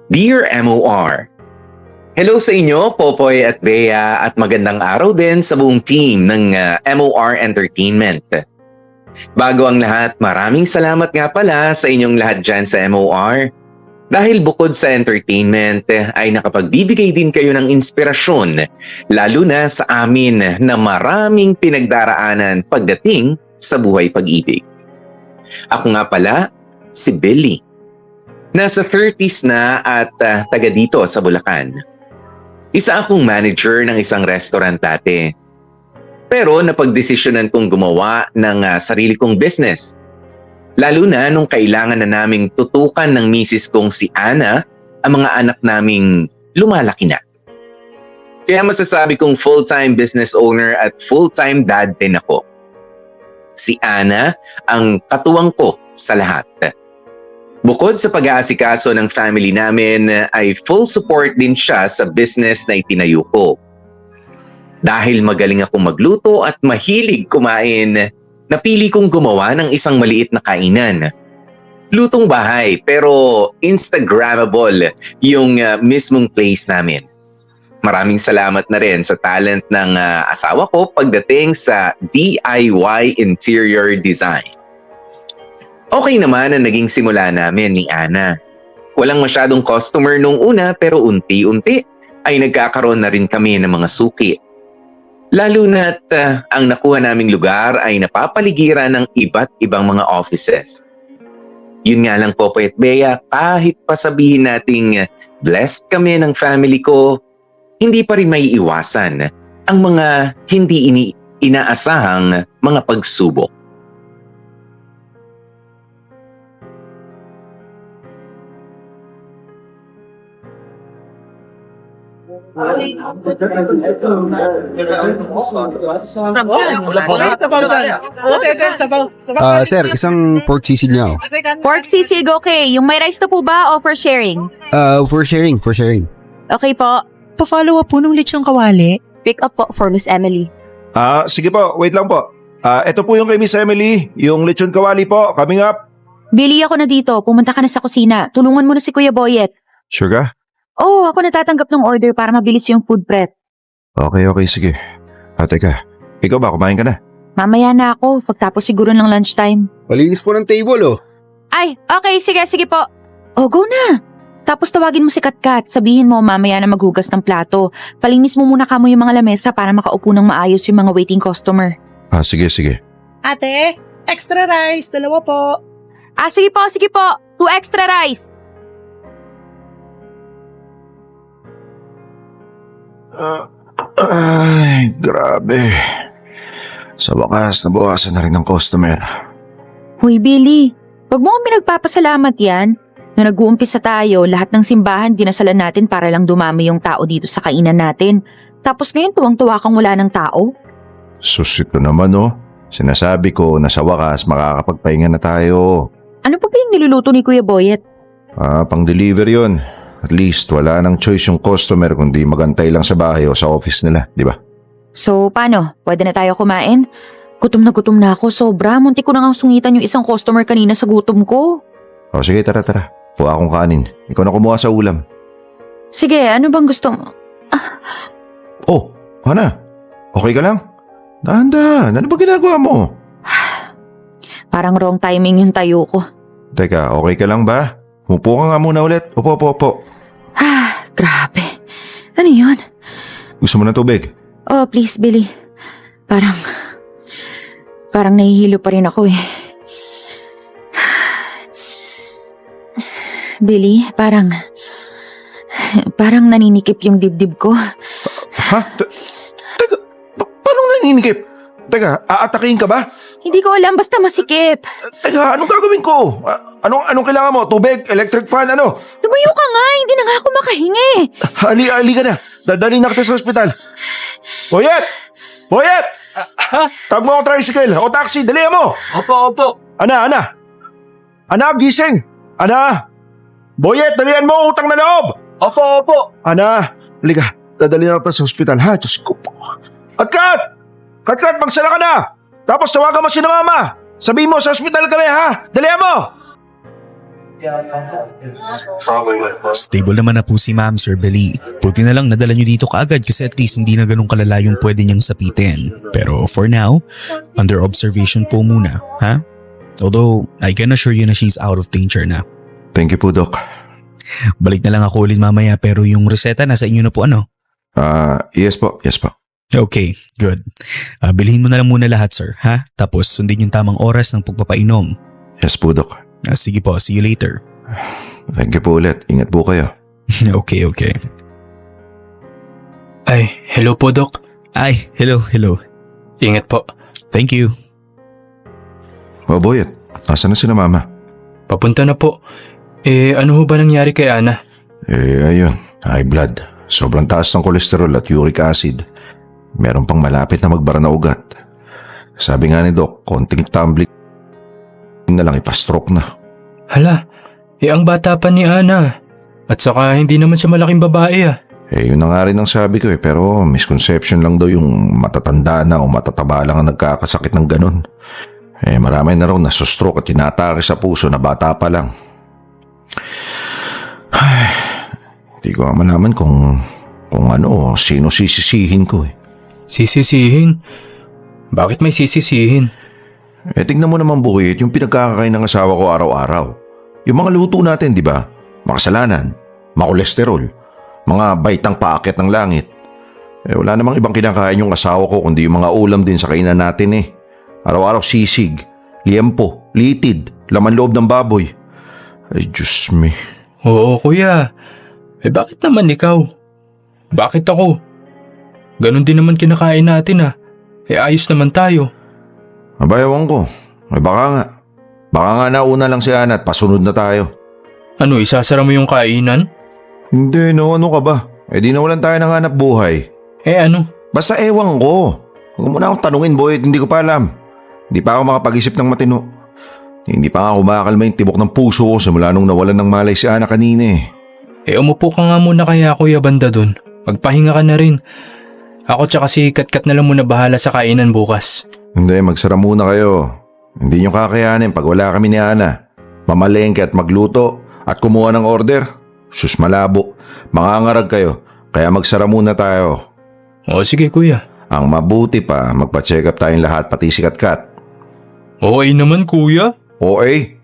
Dear MOR, hello sa inyo, Popoy at Bea, at magandang araw din sa buong team ng MOR Entertainment. Bago ang lahat, maraming salamat nga pala sa inyong lahat dyan sa MOR. Dahil bukod sa entertainment, ay nakapagbibigay din kayo ng inspirasyon, lalo na sa amin na maraming pinagdaraanan pagdating sa buhay pag-ibig. Ako nga pala, si Billy. Nasa 30s na at taga dito sa Bulacan. Isa akong manager ng isang restaurant dati. Pero napagdesisyonan kong gumawa ng sarili kong business. Lalo na nung kailangan na naming tutukan ng misis kong si Ana ang mga anak naming lumalaki na. Kaya masasabi kong full-time business owner at full-time dad din ako. Si Ana ang katuwang ko sa lahat. Bukod sa pag-aasikaso ng family namin ay full support din siya sa business na itinayo ko. Dahil magaling akong magluto at mahilig kumain, napili kong gumawa ng isang maliit na kainan. Lutong bahay pero Instagrammable yung mismong place namin. Maraming salamat na rin sa talent ng asawa ko pagdating sa DIY interior design. Okay naman ang naging simula namin ni Ana. Walang masyadong customer nung una pero unti-unti ay nagkakaroon na rin kami ng mga suki. Lalo na't ang nakuha naming lugar ay napapaligiran ng iba't ibang mga offices. Yun nga lang po at Bea, kahit pasabihin nating blessed kami ng family ko, hindi pa rin may iwasan ang mga hindi inaasahang mga pagsubok. Sir, isang pork sisig niyo. Pork sisig, okay. Yung may rice na po ba o for sharing? For sharing. Okay po. Pa-follow up po nung lechong kawali. Pick up po for Miss Emily. Sige po, wait lang po. Ito po yung kay Miss Emily, yung lechon kawali po, coming up. Billy, ako na dito. Pumunta ka na sa kusina. Tulungan mo na si Kuya Boyet. Sure ka? Oo, ako natatanggap ng order para mabilis yung food prep. Okay, sige. Teka, ikaw ba, kumain ka na? Mamaya na ako, pagtapos siguro ng lunchtime. Malinis po ng table, oh. Ay, okay, sige po. Oh, go na. Tapos tawagin mo si Katkat. Sabihin mo mamaya na maghugas ng plato. Palinis mo muna kamo yung mga lamesa para makaupo ng maayos yung mga waiting customer. Sige. Ate, extra rice, 2 po. Sige po. 2 extra rice. Ay, grabe. Sa wakas, nabawasan na rin ng customer. Hoy Billy, wag mo kami nagpapasalamat yan. Nung nag-uumpisa tayo, lahat ng simbahan dinasalan natin para lang dumami yung tao dito sa kainan natin. Tapos ngayon tuwang-tuwa kang wala ng tao? Sus, ito naman oh. Sinasabi ko na sa wakas makakapagpahinga na tayo. Ano pa ba yung niluluto ni Kuya Boyet? Pang-deliver yun. At least wala nang choice yung customer kundi magantay lang sa bahay o sa office nila, di ba? So paano? Pwede na tayo kumain? Gutom na ako, sobra. Munti ko na ngang sungitan yung isang customer kanina sa gutom ko. Sige, tara. Kuha akong kanin. Ikaw na kumuha sa ulam. Sige, ano bang gusto mo? Oh, Hana. Okay ka lang? Dahan-dahan. Ano ba ginagawa mo? Parang wrong timing yung tayo ko. Teka, okay ka lang ba? Upo ka nga muna ulit. Upo. Grabe. Ano yun? Gusto mo ng tubig? Oh, please, Billy. Parang nahihilo pa rin ako eh. Billy, parang naninikip yung dibdib ko. Ha? Teka, paano naninikip? Teka, aatakihin ka ba? Hindi ko alam, basta masikip. Teka, anong gagawin ko? Anong kailangan mo? Tubig? Electric fan? Ano? Lumayo ka nga, hindi na nga ako makahingi. Ali ka na. Dadali na kita sa ospital. Boyet! Tawag mo ako tricycle o taxi, dali mo! Opo. Ana, gising! Ana! Boyet, dalian mo, utang na loob! Opo. Ana, halika, dadali na kita sa ospital, ha? Diyos ko po. Kat! Magsala ka na! Tapos tawagan mo si na mama! Sabihin mo, sa ospital kami, ha? Dalian mo! Stable naman na po si Ma'am, Sir Belly. Buti na lang nadala nyo dito kaagad kasi at least hindi na ganun kalala yung pwede niyang sapitin. Pero for now, under observation po muna, ha? Although, I can assure you na she's out of danger na. Thank you po, Doc. Balik na lang ako ulit mamaya pero yung reseta nasa inyo na po ano? Yes po. Okay, good. Bilhin mo na lang muna lahat, sir, ha? Tapos sundin yung tamang oras ng pagpapainom. Yes po, Doc. Sige po, see you later. Thank you po ulit. Ingat po kayo. Okay. Ay, hello po, Doc. Ay, hello. Ingat po. Thank you. O Boyet, asan na si Mama? Papunta na po. Ano ho ba nangyari kay Ana? Ayun. High blood. Sobrang taas ng kolesterol at uric acid. Meron pang malapit na magbara na ugat. Sabi nga ni Doc, konting tumbling na lang ipastroke na. Hala, ang bata pa ni Ana. At saka hindi naman siya malaking babae ah. Yun na nga rin ang sabi ko pero misconception lang daw yung matatanda na o matataba lang ang nagkakasakit ng ganun. Marami na raw nasustroke at tinatake sa puso na bata pa lang. Hindi ko malaman kung ano o sino sisisihin ko. Sisisihin? Bakit may sisisihin? Tingnan mo naman Bukit, yung pinagkakakain ng asawa ko araw-araw. Yung mga luto natin, di ba? Makasalanan, makolesterol, mga baitang paakyat ng langit. Wala namang ibang kinakain yung asawa ko kundi yung mga ulam din sa kainan natin eh. Araw-araw sisig, liempo, litid, laman loob ng baboy. Ay Diyos me. Oo kuya. Bakit naman ikaw? Bakit ako? Ganon din naman kinakain natin ah. Ayos naman tayo. Mabayawan ko. Baka nga. Baka nga nauna lang si Ana at pasunod na tayo. Ano, isasara mo yung kainan? Hindi no, ano ka ba? Di nawalan tayo ng hanap buhay. Ano? Basta ewan ko. Huwag mo na akong tanungin boy, hindi ko pa alam. Hindi pa ako makapag-isip ng matino. Hindi pa nga kumakalma yung tibok ng puso ko simula nung nawalan ng malay si Ana kanina eh. Umupo ka nga muna kaya kuya banda dun. Magpahinga ka na rin. Ako tsaka si Katkat na lang muna bahala sa kainan bukas. Hindi, magsara muna kayo. Hindi nyo kakayanin pag wala kami ni Ana. Mamalengke at magluto at kumuha ng order. Sus malabo. Mangangarag kayo. Kaya magsara muna tayo. O sige kuya. Ang mabuti pa, magpa-check up tayong lahat pati si Katkat. Okay naman kuya. Okay.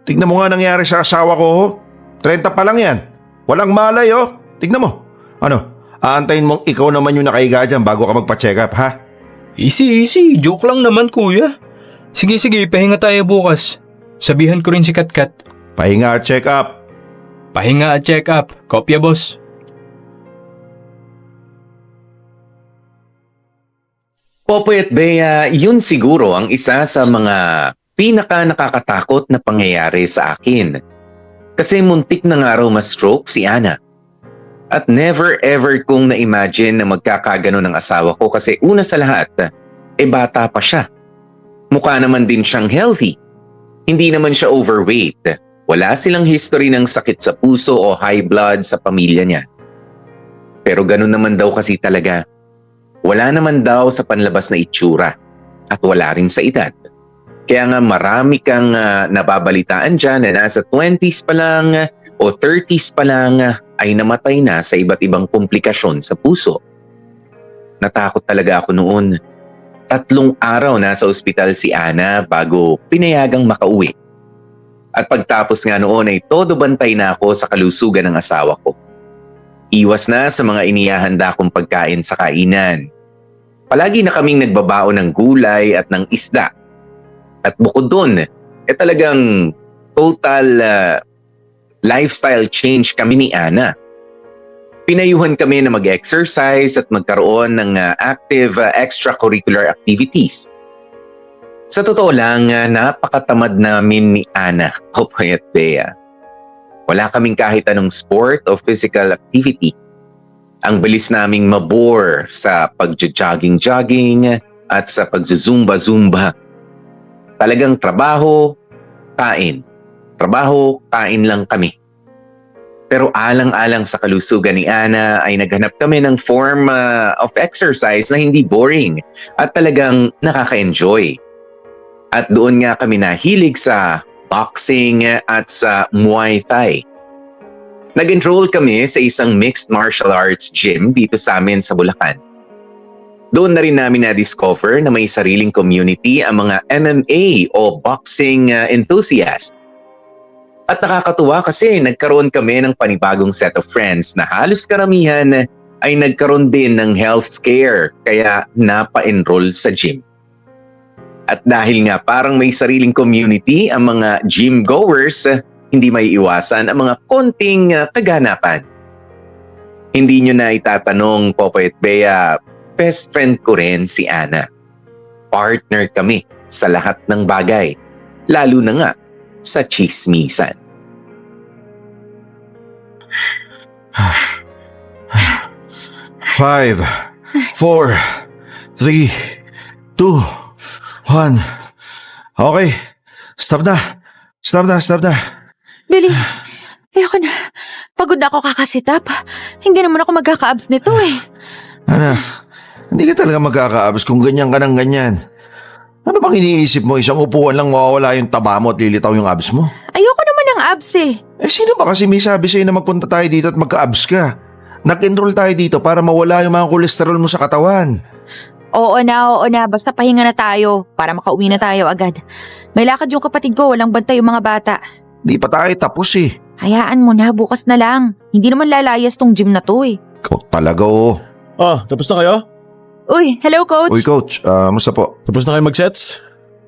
Tignan mo nga nangyari sa asawa ko. 30 pa lang yan. Walang malay oh. Tignan mo. Ano? Aantayin mong ikaw naman yung nakahiga dyan bago ka magpa-check up ha? Easy. Joke lang naman kuya. Sige, pahinga tayo bukas. Sabihan ko rin si Katkat. Pahinga at check up. Pahinga at check up. Kopya boss. Popoy at Bea, yun siguro ang isa sa mga pinaka nakakatakot na pangyayari sa akin. Kasi muntik na nga raw ma-stroke si Ana. At never ever kong na-imagine na magkakagano ng asawa ko kasi una sa lahat, bata pa siya. Mukha naman din siyang healthy. Hindi naman siya overweight. Wala silang history ng sakit sa puso o high blood sa pamilya niya. Pero ganun naman daw kasi talaga. Wala naman daw sa panlabas na itsura at wala rin sa edad. Kaya nga marami kang nababalitaan dyan na nasa 20s pa lang o 30s pa lang ay namatay na sa iba't ibang komplikasyon sa puso. Natakot talaga ako noon. 3 araw na sa ospital si Ana bago pinayagang makauwi. At pagtapos nga noon ay todo bantay na ako sa kalusugan ng asawa ko. Iwas na sa mga inihahanda kong pagkain sa kainan. Palagi na kaming nagbabaon ng gulay at ng isda. At bukod doon, talagang total lifestyle change kami ni Ana. Pinayuhan kami na mag-exercise at magkaroon ng active extracurricular activities. Sa totoo lang, napakatamad namin ni Ana, Popoy at Bea. Wala kaming kahit anong sport o physical activity. Ang bilis naming mabore sa pag-jogging-jogging at sa pag-zumba-zumba. Talagang trabaho, kain. Trabaho, kain lang kami. Pero alang-alang sa kalusugan ni Ana ay naghanap kami ng form of exercise na hindi boring at talagang nakaka-enjoy. At doon nga kami nahilig sa boxing at sa Muay Thai. Nag-enroll kami sa isang mixed martial arts gym dito sa amin sa Bulacan. Doon na rin namin na-discover na may sariling community ang mga MMA o boxing enthusiast. At nakakatuwa kasi nagkaroon kami ng panibagong set of friends na halos karamihan ay nagkaroon din ng health scare kaya napa-enroll sa gym. At dahil nga parang may sariling community ang mga gym goers, hindi may iwasan ang mga konting kaganapan. Hindi nyo na itatanong, Popoy at Bea, best friend ko rin si Ana. Partner kami sa lahat ng bagay, lalo na nga sa chismisan. 5, 4, 3, 2, 1. Okay. Stop na. Billy, ayoko na. Pagod na ako kakasitap. Hindi naman ako magkaka-abs nito eh. Ana, hindi ka talaga magkaka-abs kung ganyan ka ng ganyan. Ano bang iniisip mo? Isang upuan lang mawawala yung taba mo at lilitaw yung abs mo? Ayoko naman ng abs eh. Eh sino ba kasi may sabi sa'yo na magpunta tayo dito at magka-abs ka? Nag-enroll tayo dito para mawala yung mga kolesterol mo sa katawan. Oo na. Basta pahinga na tayo para makauwi na tayo agad. May lakad yung kapatid ko, walang bantay yung mga bata. Di pa tayo tapos eh. Hayaan mo na, bukas na lang. Hindi naman lalayas tong gym na to eh. Ikaw talaga oh. Ah, tapos na kayo? Uy, hello coach. Uy coach, musta po? Tapos na kayo mag-sets?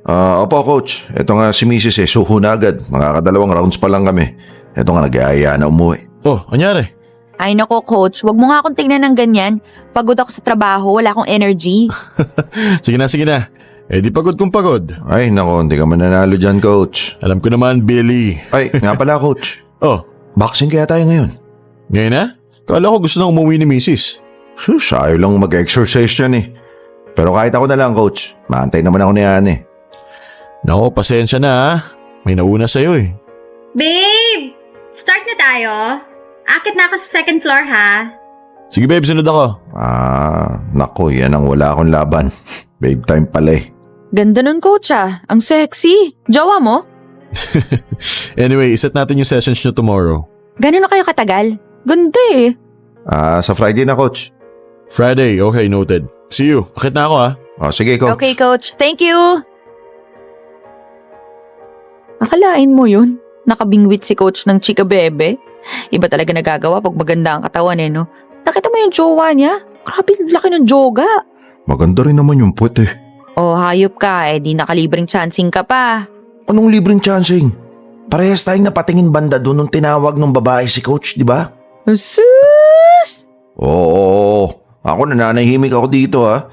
Opo coach, eto nga si Mrs. suho na agad. Makakadalawang rounds pa lang kami. Eto nga nag-aaya na umuwi. Oh, anyari? Ay nako coach, wag mo nga akong tingnan ng ganyan. Pagod ako sa trabaho, wala akong energy. Sige na. Eh di pagod kung pagod. Ay nako, hindi ka mananalo dyan coach. Alam ko naman, Billy. Ay, nga pala coach. Oh, Boxing kaya tayo ngayon? ngayon na? Kala ko gusto na umuwi ni Mrs. Sus, ayaw lang mag-exercise yan eh. Pero kahit ako na lang coach, maantay naman ako ni Anne. Nako, pasensya na ha. May nauna sa'yo eh. Babe! Start na tayo. Akit na ako sa second floor, ha? Sige babe, sunod ako. Nako, yan ang wala akong laban. Babe time pala eh. Ganda nun coach ah, ang sexy. Jowa mo? Anyway, iset natin yung sessions nyo tomorrow. Ganun na kayo katagal? Ganda eh. Sa Friday na coach. Friday, okay, noted. See you. Akit na ako ha. Sige coach. Okay coach, thank you. Akalain mo yun? Nakabingwit si coach ng chika bebe. Iba talaga nagagawa pag maganda ang katawan eh no. Nakita mo yung jowa niya? Grabe, laki ng joga. Maganda rin naman yung puwet eh. Oh, hayop ka eh, di nakalibreng chancing ka pa. Anong libreng chancing? Parehas tayong napatingin banda doon nung tinawag ng babae si coach, di ba? Sus! Oo. Ako nananahimik ako dito ha.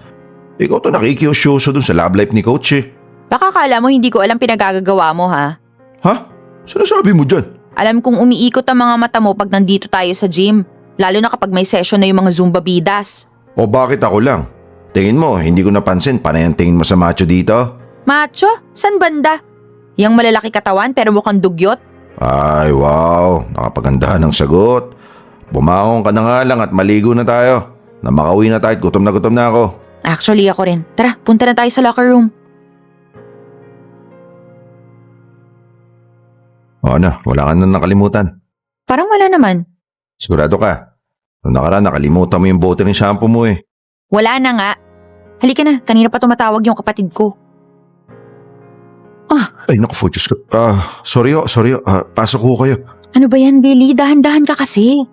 Ikaw to nakikiyosyoso dun sa love life ni coach eh. Baka kala mo hindi ko alam pinagagagawa mo ha? Ha? Sinasabi mo dyan? Alam kong umiikot ang mga mata mo pag nandito tayo sa gym. Lalo na kapag may session na yung mga Zumba bidas. O bakit ako lang? Tingin mo, hindi ko napansin, panay ang tingin mo sa macho dito? Macho? San banda? Yang malalaki katawan pero mukhang dugyot? Ay wow, nakapagandahan ng sagot. Bumangon ka na nga lang at maligo na tayo. Na makauwi na tayo at gutom na ako. Actually ako rin. Tara, punta na tayo sa locker room. O na, wala ka na nakalimutan. Parang wala naman. Sigurado ka? Noong nakaraan, nakalimutan mo yung bote ng shampoo mo eh. Wala na nga. Halika na, kanina pa tumatawag yung kapatid ko. Ay naku, focus ka. Sorry. Pasok ko kayo. Ano ba yan, Billy? Dahan-dahan ka kasi.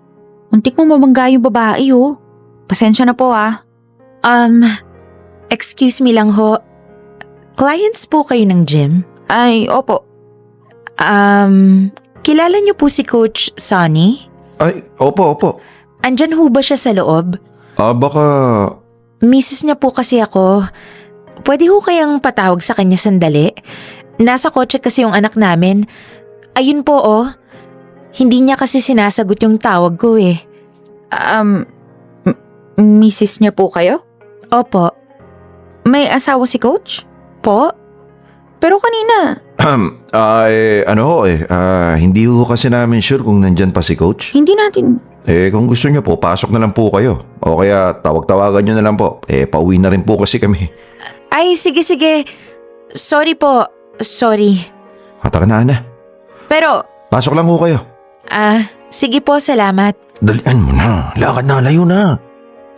Muntik mo mabangga yung babae, oh. Pasensya na po, ah. Excuse me lang ho. Clients po kayo ng gym? Ay, opo. Kilala niyo po si Coach Sonny? Ay, opo. Andyan ho ba siya sa loob? Baka... Misis niya po kasi ako. Pwede ho kayang patawag sa kanya sandali? Nasa kotse kasi yung anak namin. Ayun po oh. Hindi niya kasi sinasagot yung tawag ko eh. Misis niya po kayo? Opo. May asawa si Coach? Po? Pero kanina, hindi ho kasi namin sure kung nandyan pa si coach. hindi natin... Kung gusto nyo po, pasok na lang po kayo. O kaya tawag-tawagan nyo na lang po. Pauwi na rin po kasi kami. Ay, sige. Sorry po. Sorry. Tara na, Ana. Pero, Pasok lang ho kayo. Sige po, salamat. Dalian mo na. Lakad na, layo na.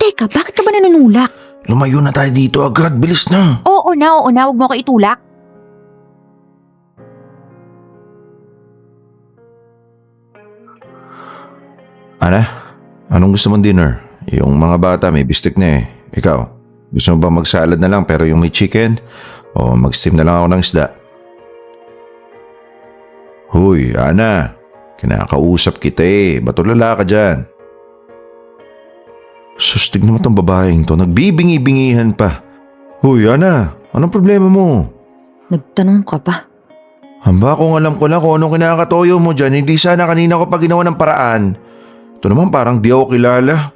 teka, bakit ka ba nanunulak? Lumayo na tayo dito agad. Bilis na. Oo na, huwag mo ko itulak. Ana, anong gusto mong dinner? Yung mga bata may bistek na eh. Ikaw, gusto mo ba mag-salad na lang pero yung may chicken? O mag-steam na lang ako ng isda? Huy, Ana. Kinakausap kita eh. Ba't ulala ka dyan? Sustig naman tong babaeng to. Nagbibingi-bingihan pa. Huy, Ana. Anong problema mo? Nagtanong ka pa. Hamba kung alam ko na kung anong kinakatoyo mo dyan, hindi sana kanina ko pa ginawa ng paraan. Ito naman parang di ako kilala.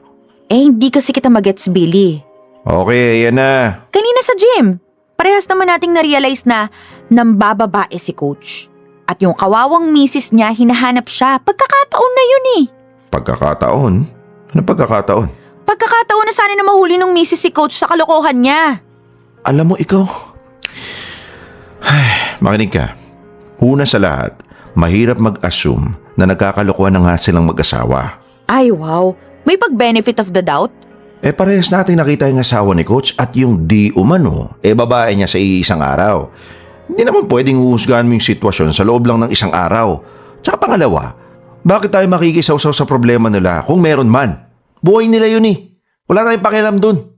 Hindi kasi kita magets, Billy. Okay, yan na. Kanina sa gym, parehas naman nating na-realize na nambababae si Coach. At yung kawawang misis niya, hinahanap siya. Pagkakataon na yun eh. Pagkakataon? Ano pagkakataon? Pagkakataon na sana na mahuli ng misis si Coach sa kalokohan niya. Alam mo ikaw? Ay, makinig ka. Una sa lahat, mahirap mag-assume na nagkakalokohan na nga silang mag-asawa. Ay wow, may pag-benefit of the doubt? Parehas natin nakita yung asawa ni Coach at yung di umano, babae niya sa iisang araw. Hindi naman pwedeng uhusgahan mo yung sitwasyon sa loob lang ng isang araw. Tsaka pangalawa, bakit tayo makikisaw-saw sa problema nila kung meron man? Buhay nila yun eh. Wala tayong pakialam dun.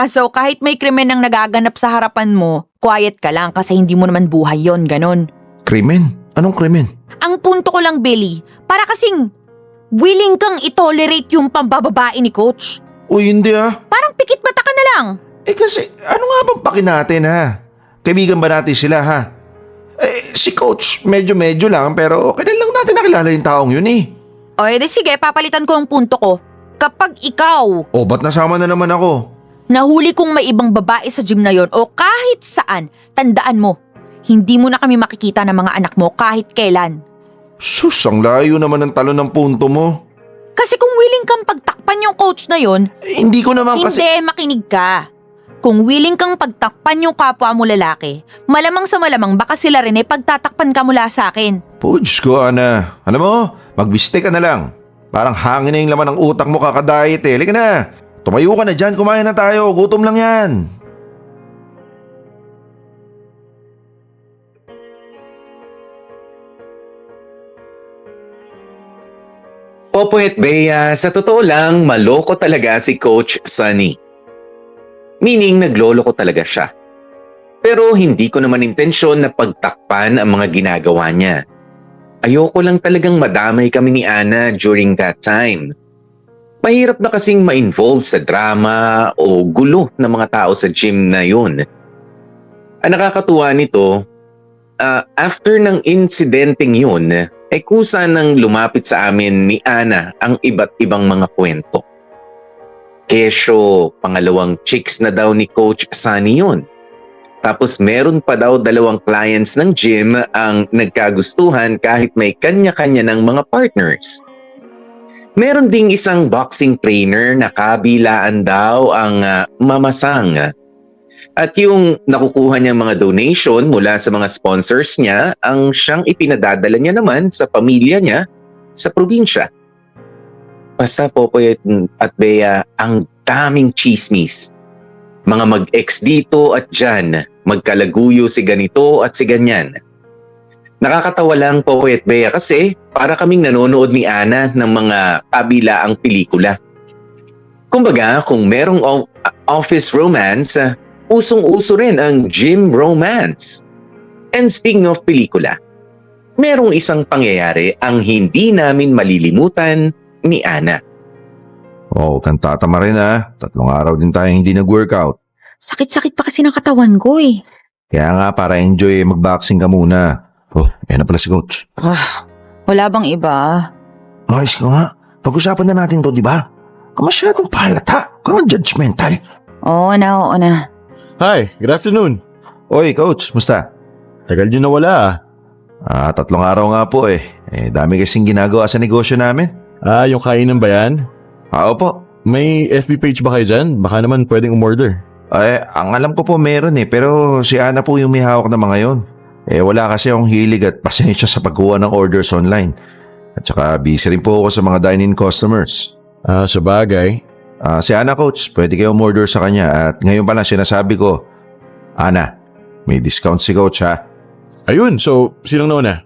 So kahit may krimen ang nagaganap sa harapan mo, quiet ka lang kasi hindi mo naman buhay yon, ganon. Krimen? Anong krimen? Ang punto ko lang, Billy, para kasing willing kang itolerate yung pambababae ni Coach. Uy, hindi ah. Parang pikit mata ka na lang. Kasi ano nga bang paki natin ha? Kaibigan ba natin sila ha? Si Coach medyo-medyo lang pero kailan lang natin nakilala yung taong yun eh. O edi sige, papalitan ko ang punto ko. Kapag ikaw, Ba't nasama na naman ako? nahuli kong may ibang babae sa gym na yon o kahit saan, tandaan mo, hindi mo na kami makikita ng mga anak mo kahit kailan. Sus, ang layo naman ng talo ng punto mo. Kasi kung willing kang pagtakpan yung coach na yon, Hindi ko naman kasi... hindi, makinig ka. Kung willing kang pagtakpan yung kapwa mo lalaki, malamang sa malamang baka sila rin pagtatakpan ka mula sa akin. Puds ko, Ana. Alam mo, magbiste ka na lang. Parang hangin na yung laman ng utak mo kakadayet eh. Halika na. Tumayo ka na dyan, kumain na tayo. Gutom lang yan. Popoy at Bea, sa totoo lang, maloko talaga si Coach Sunny. Meaning, nagloloko talaga siya. Pero hindi ko naman intensyon na pagtakpan ang mga ginagawa niya. Ayoko lang talagang madamay kami ni Ana during that time. Mahirap na kasing ma-involve sa drama o gulo ng mga tao sa gym na yun. Ang nakakatuwa nito, after ng insidenteng yun, ay kusa nang lumapit sa amin ni Ana ang iba't ibang mga kwento. Kesyo, pangalawang chicks na daw ni Coach Sunny yun. Tapos meron pa daw 2 clients ng gym ang nagkagustuhan kahit may kanya-kanya ng mga partners. Meron ding isang boxing trainer na kabilaan daw ang mamasang. At yung nakukuha niyang mga donation mula sa mga sponsors niya, ang siyang ipinadadala niya naman sa pamilya niya sa probinsya. Basta Popoy at Bea, ang daming chismis. Mga mag-ex dito at dyan, magkalaguyo si ganito at si ganyan. Nakakatawa lang Popoy at Bea kasi para kaming nanonood ni Ana ng mga kabilaang pelikula. Kumbaga, kung merong office romance, usong-uso rin ang gym romance. And speaking of pelikula, merong isang pangyayari ang hindi namin malilimutan ni Ana. Kang tatama rin ha. 3 araw din tayo hindi nag-workout. Sakit-sakit pa kasi ng katawan ko eh. Kaya nga para enjoy mag-boxing ka muna. Yan na pala si Coach. Wala bang iba? Ayos ka nga. Pag-usapan na natin to, di ba? Masyadong pahalata. Kung judgmental. Oo na. Hi, good afternoon. Oy, Coach. Musta? Tagal nyo nawala 3 araw nga po eh. Dami kasing ginagawa sa negosyo namin. Yung kainan ba yan? Opo. May FB page ba kayo dyan? Baka naman pwedeng umorder. Ang alam ko po meron pero si Ana po yung may hawak na mga yon. Wala kasi akong hilig at pasensya sa pagkuha ng orders online. At saka busy rin po ako sa mga dine-in customers. Sa bagay. Si Ana, coach, pwede kayo umorder sa kanya at ngayon pa lang sinasabi ko, Ana, may discount si coach ha. Ayun, so sinong nauna?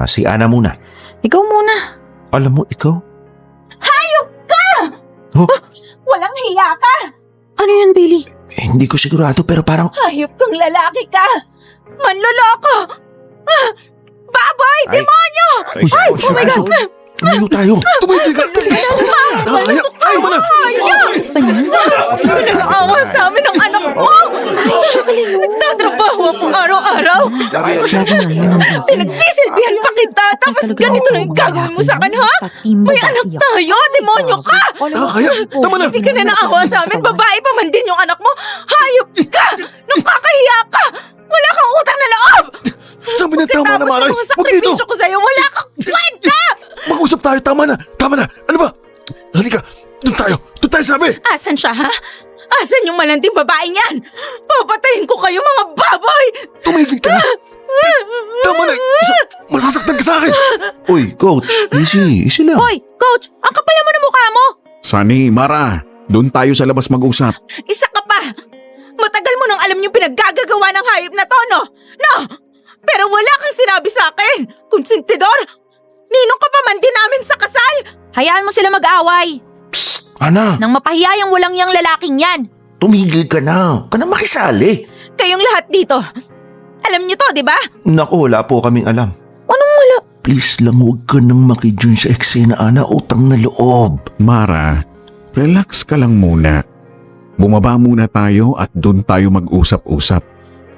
Si Ana muna. Ikaw muna. Alam mo, ikaw? Walang hiya ka! Ano yan, Billy? Hindi ko sigurado pero parang... Hayop kang lalaki ka! Manloloko! Baboy! Ay, Demonyo! Ay, oh my God! Tumayo tayo! Tumigil ka! Kaya, ayaw mo na! Sis pa niya? Pinag-aawa sa amin ng anak mo! Nagtatrabaho ako araw-araw! Pinagsisilbihan pa kita! Tapos ganito lang yung gagawin mo sa akin, ha? May anak tayo! Demonyo ka! Kaya, tama na! Hindi ka na naawa sa amin! Babae pa man din yung anak mo! Hayop ka! Nakakahiya ka! Wala kang utang na loob! Sabi na tama na, Maray! Tapos Huwag dito! sakripisyo ko sa'yo, wala kang kwenta! Mag-usap tayo, tama na! Tama na! Ano ba? Halika! Doon tayo! Doon tayo sabi! Asan siya, ha? Asan yung malanding babaeng yan? Papatayin ko kayo, mga baboy! Tumigil ka na! Tama na! Masasaktan ka sa akin! Uy, coach, easy lang. Hoy, coach! Ang kapal naman ng mukha mo! Sunny, Mara, doon tayo sa labas mag-usap. Isa ka pa! Matagal mo nang alam yung pinaggagawa ng hayop na to, no? No! Pero wala kang sinabi sa akin! Konsentidor! Ninong ka pa man din namin sa kasal! Hayaan mo sila mag-away! Ana, Nang mapahiya yung walang yang lalaking yan! tumigil ka na. Ka na makisali. Kayong lahat dito! Alam niyo to, di ba? Naku, wala po kaming alam. Anong wala? Please lang, huwag ka nang makijun sa eksena, Ana. Utang na loob. Mara, relax ka lang muna. Bumaba muna tayo at doon tayo mag-usap-usap.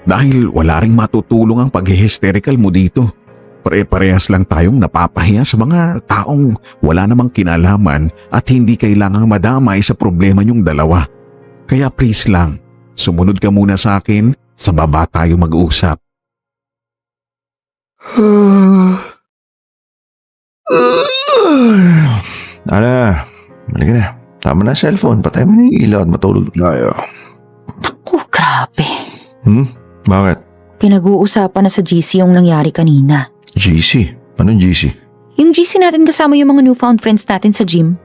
Dahil wala ring matutulong ang pag-hysterical mo dito. Pare-parehas lang tayong napapahiya sa mga taong wala namang kinalaman at hindi kailangang madamay sa problema niyong dalawa. Kaya please lang, sumunod ka muna sa akin, sa baba tayo mag-usap. Ana, halika na. Tama na cellphone. Patay mo na yung ilaw at matulog tayo. Naku, grabe. Bakit? Pinag-uusapan na sa GC yung nangyari kanina. GC? Anong GC? Yung GC natin kasama yung mga newfound friends natin sa gym.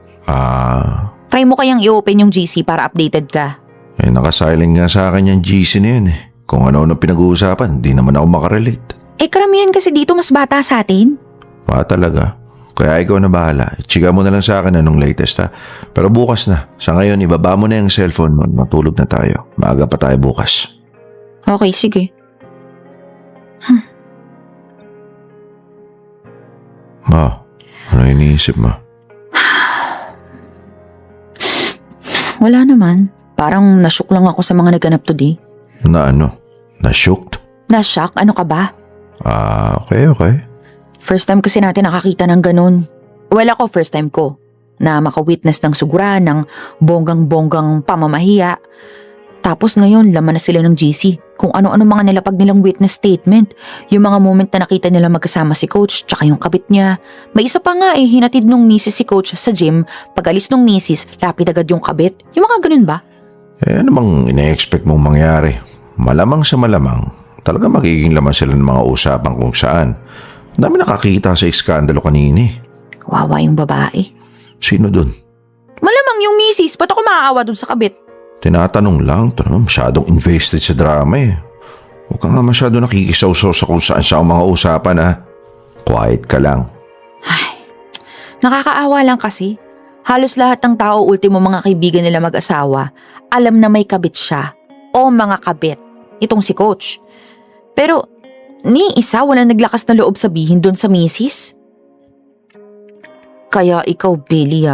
Try mo kayang i-open yung GC para updated ka. Nakasilent nga sa akin yung GC na yun eh. Kung ano pinag-uusapan, di naman ako makarelate. Karamihan kasi dito mas bata sa atin. Talaga. Kaya ikaw na bahala. Chika mo na lang sa akin anong latest ha. Pero bukas na. Sa ngayon, ibaba mo na yung cellphone mo. Matulog na tayo. Maaga pa tayo bukas. Okay, sige. Ma, ano iniisip mo? Wala naman. Parang nashook lang ako sa mga naganap today. Na ano? Na-shocked? Na-shock? Ano ka ba? Okay. First time kasi natin nakakita ng ganun. Well, ako first time ko na makawitness ng sugura, ng bonggang-bonggang pamamahiya. Tapos ngayon, laman na sila ng GC. Kung ano-ano mga nilapag nilang witness statement. Yung mga moment na nakita nila magkasama si coach tsaka yung kabit niya. May isa pa nga hinatid nung misis si coach sa gym. Pag-alis nung misis, lapit agad yung kabit. Yung mga ganun ba? Ano bang ine-expect mong mangyari? Malamang sa malamang. Talaga magiging laman sila ng mga usapan kung saan. Dami nakakita sa iskandalo kanini. Kawawa yung babae. Sino dun? Malamang yung misis, ba't ako maaawa dun sa kabit? Tinatanong lang, ito naman masyadong invested sa drama eh. Huwag ka nga masyado nakikisaw-saw sa kung saan sa mga usapan ha. Quiet ka lang. Ay, nakakaawa lang kasi. Halos lahat ng tao, ultimo mga kaibigan nila mag-asawa, alam na may kabit siya. O mga kabit. Itong si coach. Pero, ni isa walang naglakas na loob sabihin doon sa misis. Kaya ikaw, Billy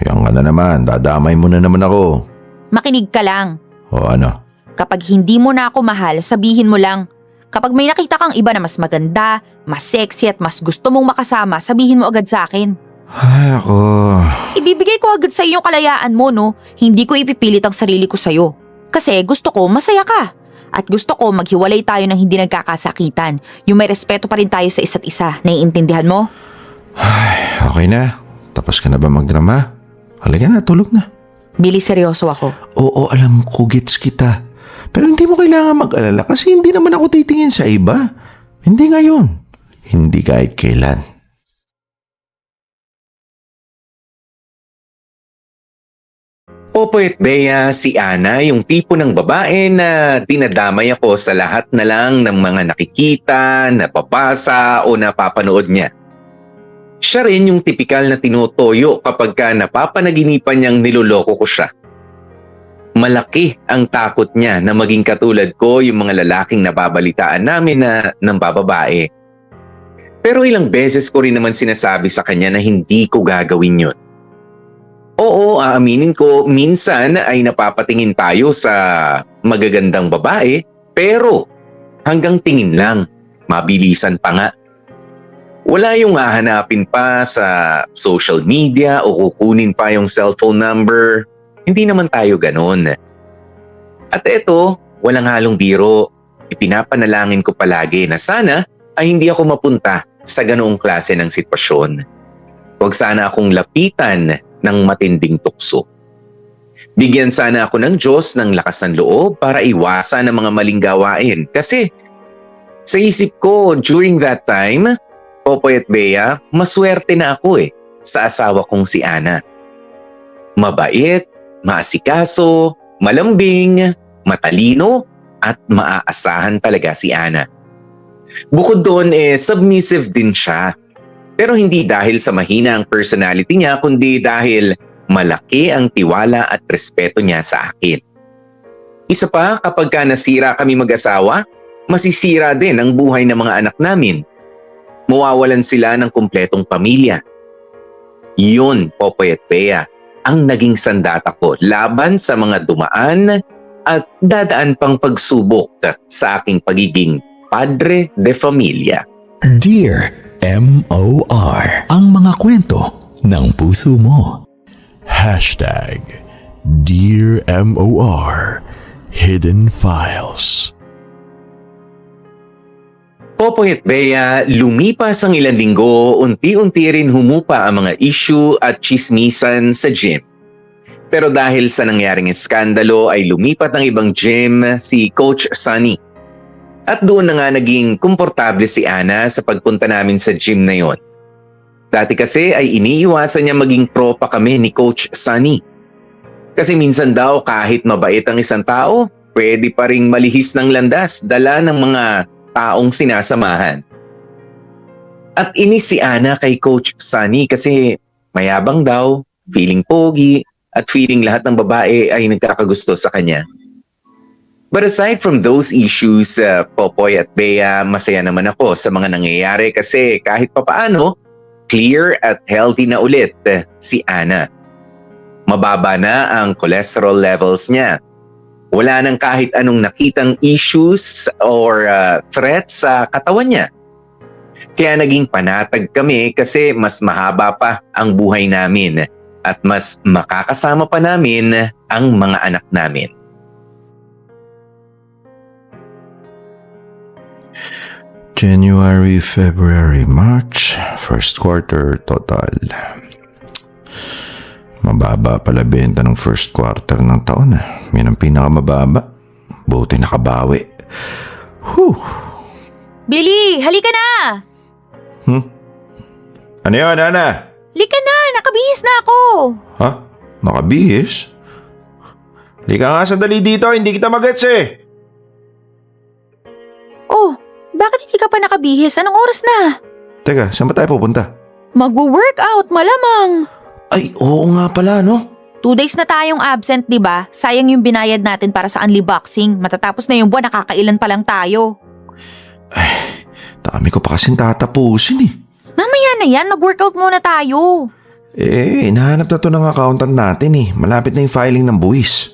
Yan ka na naman. Dadamay mo na naman ako. Makinig ka lang. Ano? Kapag hindi mo na ako mahal, sabihin mo lang. Kapag may nakita kang iba na mas maganda, mas sexy at mas gusto mong makasama, sabihin mo agad sa akin. Ay, ako. Ibibigay ko agad sa iyo yung kalayaan mo, no? Hindi ko ipipilit ang sarili ko sa'yo. Kasi gusto ko masaya ka. At gusto ko maghiwalay tayo ng hindi nagkakasakitan. Yung may respeto pa rin tayo sa isa't isa. Naiintindihan mo? Ay, okay na. Tapos ka na ba magdrama? Halika na, tulog na. Billy, seryoso ako. Oo, alam ko, gets kita. Pero hindi mo kailangan mag-alala kasi hindi naman ako titingin sa iba. Hindi ngayon. Hindi kahit kailan. Popoy at Bea, si Ana yung tipo ng babae na dinadamay ako sa lahat na lang ng mga nakikita, napapasa o napapanood niya. Siya rin yung tipikal na tinutoyo kapag ka napapanaginipan niyang niloloko ko siya. Malaki ang takot niya na maging katulad ko yung mga lalaking nababalitaan namin na nambababae. Pero ilang beses ko rin naman sinasabi sa kanya na hindi ko gagawin yun. Oo, aaminin ko, minsan ay napapatingin tayo sa magagandang babae, pero hanggang tingin lang, mabilisan pa nga. Wala yung hahanapin pa sa social media o kukunin pa yung cellphone number. Hindi naman tayo ganon. At eto, walang halong biro. Ipinapanalangin ko palagi na sana ay hindi ako mapunta sa ganoong klase ng sitwasyon. Huwag sana akong lapitan ng matinding tukso. Bigyan sana ako ng Diyos ng lakas ng loob para iwasan ang mga maling gawain. Kasi sa isip ko, during that time, Popoy at Bea, maswerte na ako sa asawa kong si Ana. Mabait, maasikaso, malambing, matalino, at maaasahan talaga si Ana. Bukod doon submissive din siya. Pero hindi dahil sa mahina ang personality niya, kundi dahil malaki ang tiwala at respeto niya sa akin. Isa pa, kapag ka nasira kami mag-asawa, masisira din ang buhay ng mga anak namin. Mawawalan sila ng kumpletong pamilya. Yun, Popoy at Bea, ang naging sandata ko laban sa mga dumaan at dadaan pang pagsubok sa aking pagiging padre de familia. Dear MOR, ang mga kwento ng puso mo. Dear MOR, Hidden Files. Popoy at Bea, lumipas ang ilang linggo, unti-unti rin humupa ang mga issue at chismisan sa gym. Pero dahil sa nangyaring iskandalo ay lumipat ng ibang gym si Coach Sunny. At doon na nga naging komportable si Ana sa pagpunta namin sa gym na yon. Dati kasi ay iniiwasan niya maging tropa kami ni Coach Sunny. Kasi minsan daw kahit mabait ang isang tao, pwede pa ring malihis ng landas dala ng mga taong sinasamahan. At inis si Ana kay Coach Sunny kasi mayabang daw, feeling pogi, at feeling lahat ng babae ay nagkakagusto sa kanya. But aside from those issues, Popoy at Bea, masaya naman ako sa mga nangyayari kasi kahit papaano, clear at healthy na ulit si Ana. Mababa na ang cholesterol levels niya. Wala nang kahit anong nakitang issues or threats sa katawan niya. Kaya naging panatag kami kasi mas mahaba pa ang buhay namin at mas makakasama pa namin ang mga anak namin. January, February, March, first quarter total. Mababa pala benta ng first quarter ng taon. Yan ang pinakamababa. Buti nakabawi. Whew. Billy, halika na! Ano yun, Ana? Halika na! Nakabihis na ako! Ha? Nakabihis? Halika nga sandali dito, hindi kita magets Oh, bakit hindi ka pa nakabihis? Anong oras na? Teka, saan ba tayo pupunta? Magwo-workout, malamang. Ay, oo nga pala, no? 2 days na tayong absent, di ba? Sayang yung binayad natin para sa unboxing. Matatapos na yung buwan, nakakailan pa lang tayo. Ay, dami ko pa kasing tatapusin Mamaya na yan, mag-workout muna tayo. Hinahanap na to ng accountant natin Malapit na yung filing ng buwis.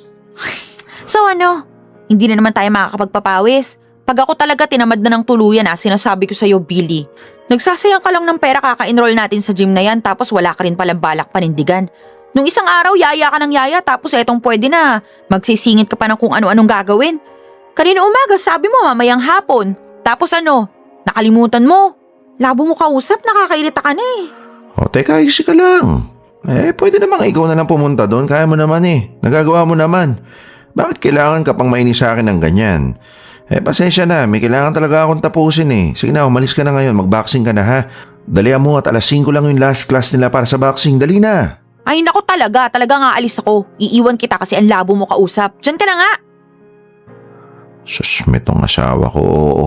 So ano? Hindi na naman tayo makakapagpapawis. Pag ako talaga tinamad na ng tuluyan sinasabi ko sa'yo, Billy. Nagsasayang ka lang ng pera kaka-enroll natin sa gym na yan tapos wala ka rin palang balak panindigan. Nung isang araw, yaya ka ng yaya tapos etong pwede na. Magsisingit ka pa ng kung ano-anong gagawin. Kanina umaga sabi mo mamayang hapon. Tapos ano? Nakalimutan mo. Labo mo kausap, nakakairita ka na O teka, easy ka lang. Pwede namang ikaw na lang pumunta doon. Kaya mo naman Nagagawa mo naman. Bakit kailangan ka pang mainis sa akin ng ganyan? Pasensya na, may kailangan talaga akong tapusin eh. Sige na, umalis ka na ngayon, mag-boxing ka na ha. Dalihan mo at alas 5 lang yung last class nila para sa boxing. Dali na! Ay naku talaga nga alis ako. Iiwan kita kasi ang labo mo kausap. Diyan ka na nga. Sus, metong asawa ko. Oo.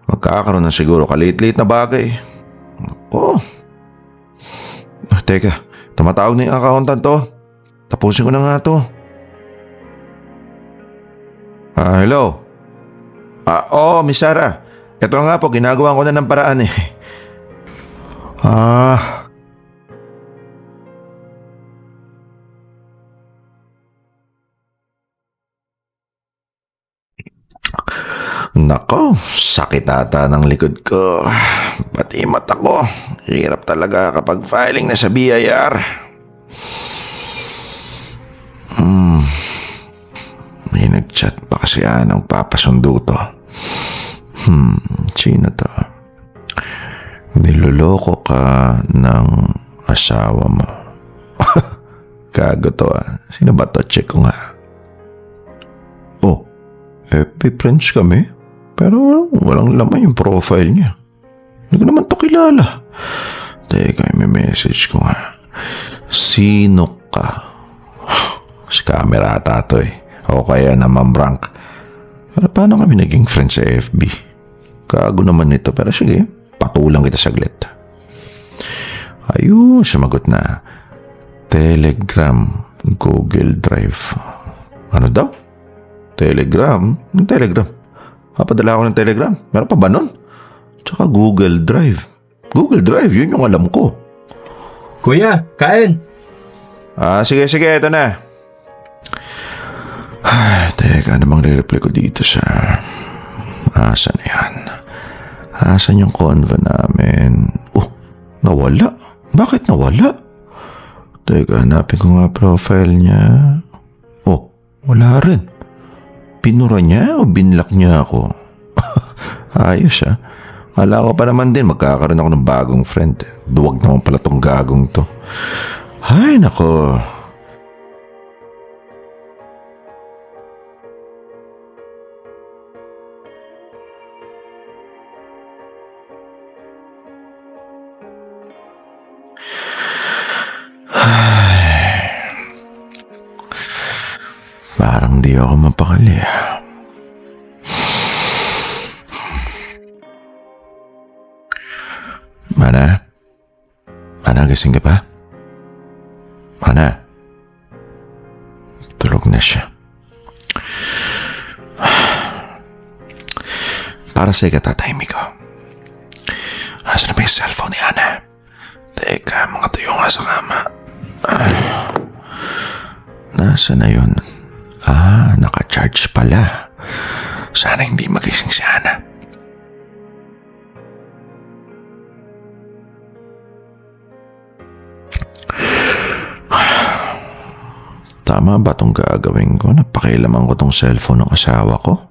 Magkakaroon na siguro kalit-lit na bagay. Ako. Teka, tumatawag na yung accountant to. Tapusin ko na nga to. Hello? Oo, Miss Sarah. Ito nga po, ginagawa ko na ng paraan eh. Nako, sakit ata ng likod ko. Pati mata ko. Hirap talaga kapag filing na sa BIR. May nag-chat pa kasi anong papasundo to. Sino to? Niloloko ka ng asawa mo. Gago to ah. Sino ba to? Check ko nga. Oh, friends kami. Pero walang laman yung profile niya. Hindi ko naman to kilala. Teka, may message ko nga. Sino ka? Si camera ata to eh. O kaya naman prank. Pero paano kami naging friends sa FB? Kago naman nito. Pero sige, patulang kita saglit. Ayun, sumagot na. Telegram, Google Drive. Ano daw? Telegram? Telegram? Papadala ako ng Telegram. Meron pa ba nun? Tsaka Google Drive. Google Drive, yun yung alam ko. Kuya, kain. Sige, ito na. Teka, ano bang re-reply ko dito sa... Asan yan? Asan yung convo namin? Oh, nawala. Bakit nawala? Teka, hanapin ko nga profile niya. Oh, wala rin. Pinura niya o binlock niya ako? Ayos ah. Kala ko pa naman din magkakaroon ako ng bagong friend. Duwag naman pala tong gagong to. Ay, nako. Parang di ako mapakali. Mana? Mana, gising ka pa? Mana? Tulog na siya. Para sa ikatatahimik ko. Asan na ba yung cellphone ni Ana? Teka, mga tayo nga sa kama. Nasaan na yun? Naka-charge pala. Sana hindi magising si Ana. Tama ba itong gagawin ko? Napakialaman ko tong cellphone ng asawa ko.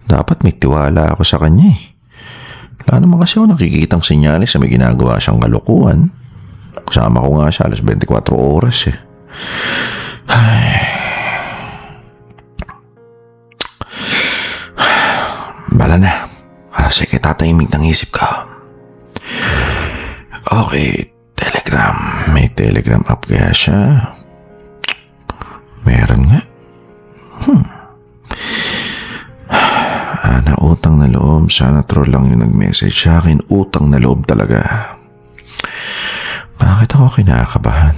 Dapat may tiwala ako sa kanya eh. Wala naman kasi ako nakikitang sinyalis na may ginagawa siyang kalokohan. Kasama ko nga siya alas 24 oras eh. Bala na. Para sa tatahimik ng isip ko. Okay, Telegram. May Telegram app kaya siya. Meron nga. Ana, utang na loob. Sana troll lang yung nag-message sa akin. Utang na loob talaga. Bakit ako kinakabahan?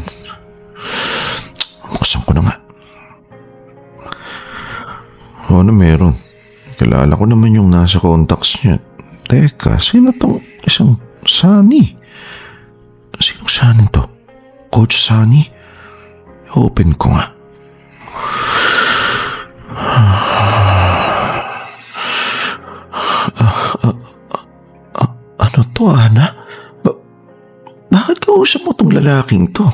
Buksan ko na nga. Ano meron? Kilala ko naman yung nasa contacts niya. Teka, sino tong isang Sunny? Sinong Sunny to? Coach Sunny? Open ko nga. Ano to, Ana? Bakit kausap mo tong lalaking to?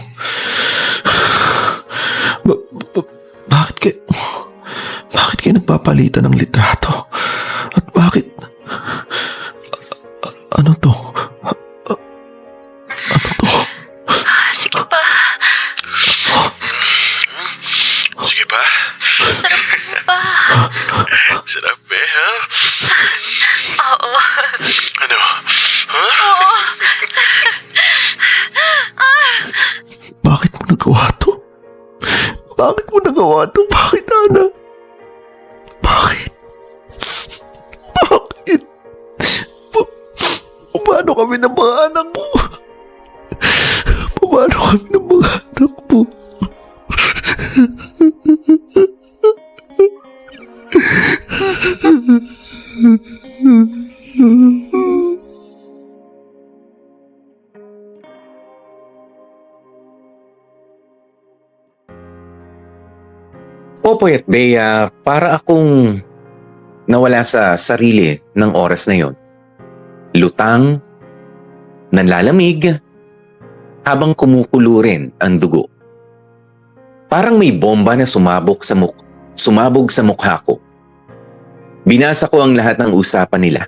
Bakit kayo nagpapalitan ng litrato? At bakit? Ano to? Ano to? Sige pa. Sige pa? Sarap. Paano kami ng mga anak mo? Paano kami ng mga anak mo? Popoy at Bea, para akong nawala sa sarili ng oras na yon. Lutang, nanlalamig, habang kumukulo rin ang dugo. Parang may bomba na sumabog sa mukha ko. Binasa ko ang lahat ng usapan nila.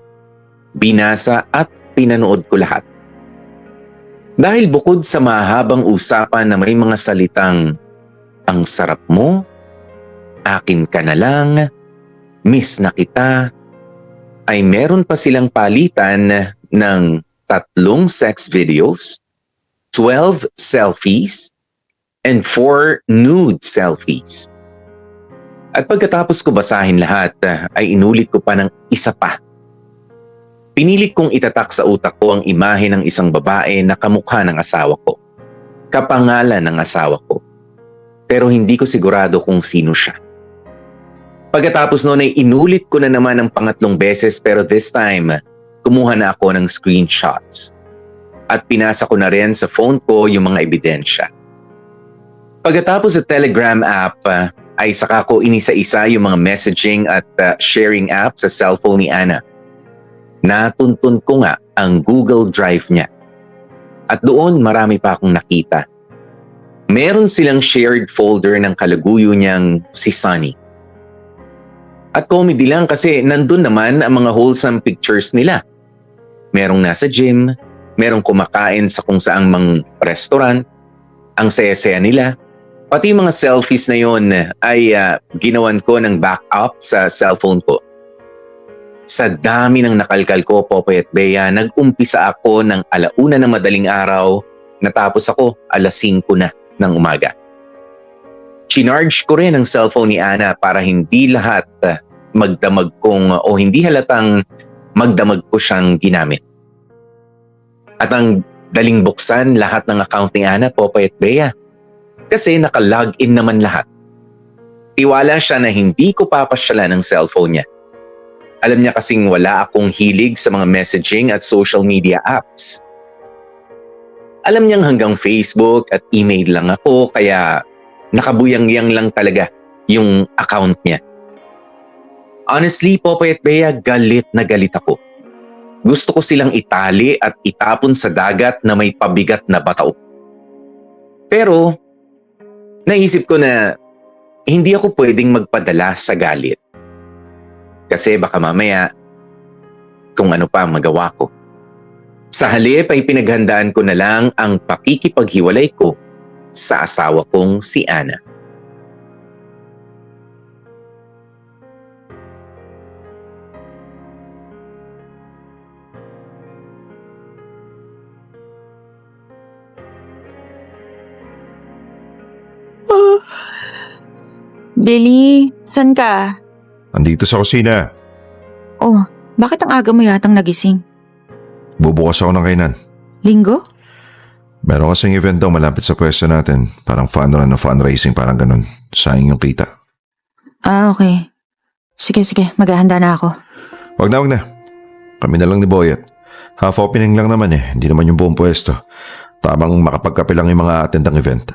Binasa at pinanood ko lahat. Dahil bukod sa mahabang usapan na may mga salitang, "Ang sarap mo," "Akin ka na lang," "Miss na kita," ay meron pa silang palitan ng 3 sex videos, 12 selfies, and 4 nude selfies. At pagkatapos ko basahin lahat, ay inulit ko pa ng isa pa. Pinilit kong itatak sa utak ko ang imahe ng isang babae na kamukha ng asawa ko. Kapangalan ng asawa ko. Pero hindi ko sigurado kung sino siya. Pagkatapos noon ay inulit ko na naman ng pangatlong beses, pero this time, kumuha na ako ng screenshots. At pinasa ko na rin sa phone ko yung mga ebidensya. Pagkatapos sa Telegram app, ay saka ko inisa-isa yung mga messaging at sharing app sa cellphone ni Ana. Natuntun ko nga ang Google Drive niya. At doon marami pa akong nakita. Meron silang shared folder ng kalaguyo niyang si Sunny. At comedy lang kasi nandun naman ang mga wholesome pictures nila. Merong nasa gym, merong kumakain sa kung saang mang restaurant, ang saya-saya nila. Pati mga selfies na yon ay ginawan ko ng backup sa cellphone ko. Sa dami ng nakalkal ko, Popoy at Bea, nag-umpisa ako ng 1:00 ng madaling araw, natapos ako 5:00 na ng umaga. Chinarge ko rin ang cellphone ni Ana para hindi lahat magdamag kong o hindi halatang magdamag ko siyang ginamit. At ang daling buksan lahat ng account ni Ana, Popoy at Bea. Kasi naka-login naman lahat. Tiwala siya na hindi ko papasyalan ng cellphone niya. Alam niya kasing wala akong hilig sa mga messaging at social media apps. Alam niyang hanggang Facebook at email lang ako, kaya nakabuyang-yang lang talaga yung account niya. Honestly, Popoy at Bea, galit na galit ako. Gusto ko silang itali at itapon sa dagat na may pabigat na bato. Pero naisip ko na hindi ako pwedeng magpadala sa galit. Kasi baka mamaya kung ano pa magawa ko. Sa halip ay pinaghandaan ko na lang ang pakikipaghiwalay ko sa asawa kong si Ana. Billy, san ka? Andito sa kusina. Oh, bakit ang aga mo yatang nagising? Bubukas ako ng kainan. Linggo? Meron kasing event daw malapit sa pwesto natin. Parang fun run o fundraising, parang ganun. Sayang yung kita. Ah, okay. Sige, maghahanda na ako. Wag na. Kami na lang ni Boyet. Half opening lang naman Hindi naman yung buong pwesto. Tamang makapagkape lang yung mga attend ng event.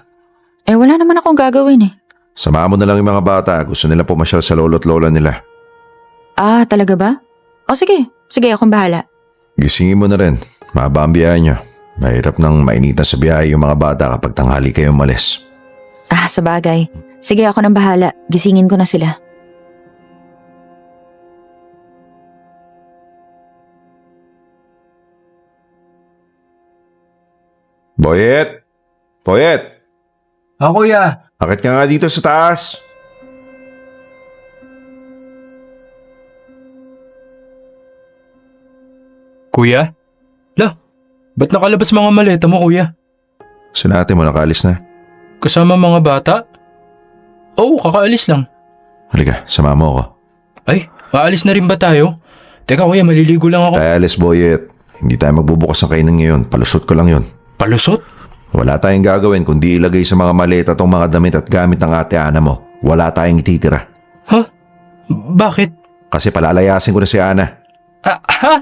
Wala naman akong gagawin Samahan mo na lang yung mga bata. Gusto nila pumasyal sa lolo't lola nila. Ah, talaga ba? O sige, akong bahala. Gisingin mo na rin. Mahaba ang biyahe niyo. Mahirap nang mainitan sa biyahe yung mga bata kapag tanghali kayo umalis. Ah, sabagay. Sige, ako nang bahala. Gisingin ko na sila. Boyet! Kuya. Akit ka nga dito sa taas. Kuya? Ba't nakalabas mga maleta mo, kuya? Sila ate mo nakaalis na. Kasama mga bata? Oo, kakaalis lang. Halika, sama mo ako. Ay, aalis na rin ba tayo? Teka kuya, maliligo lang ako. Kaya alis, Boyet. Hindi tayo magbubukas ng kainan ngayon. Palusot ko lang yon. Palusot? Wala tayong gagawin kundi ilagay sa mga maleta tong mga damit at gamit ng ate Ana mo. Wala tayong ititira. Ha? Bakit? Kasi palalayasin ko na si Ana. Ha?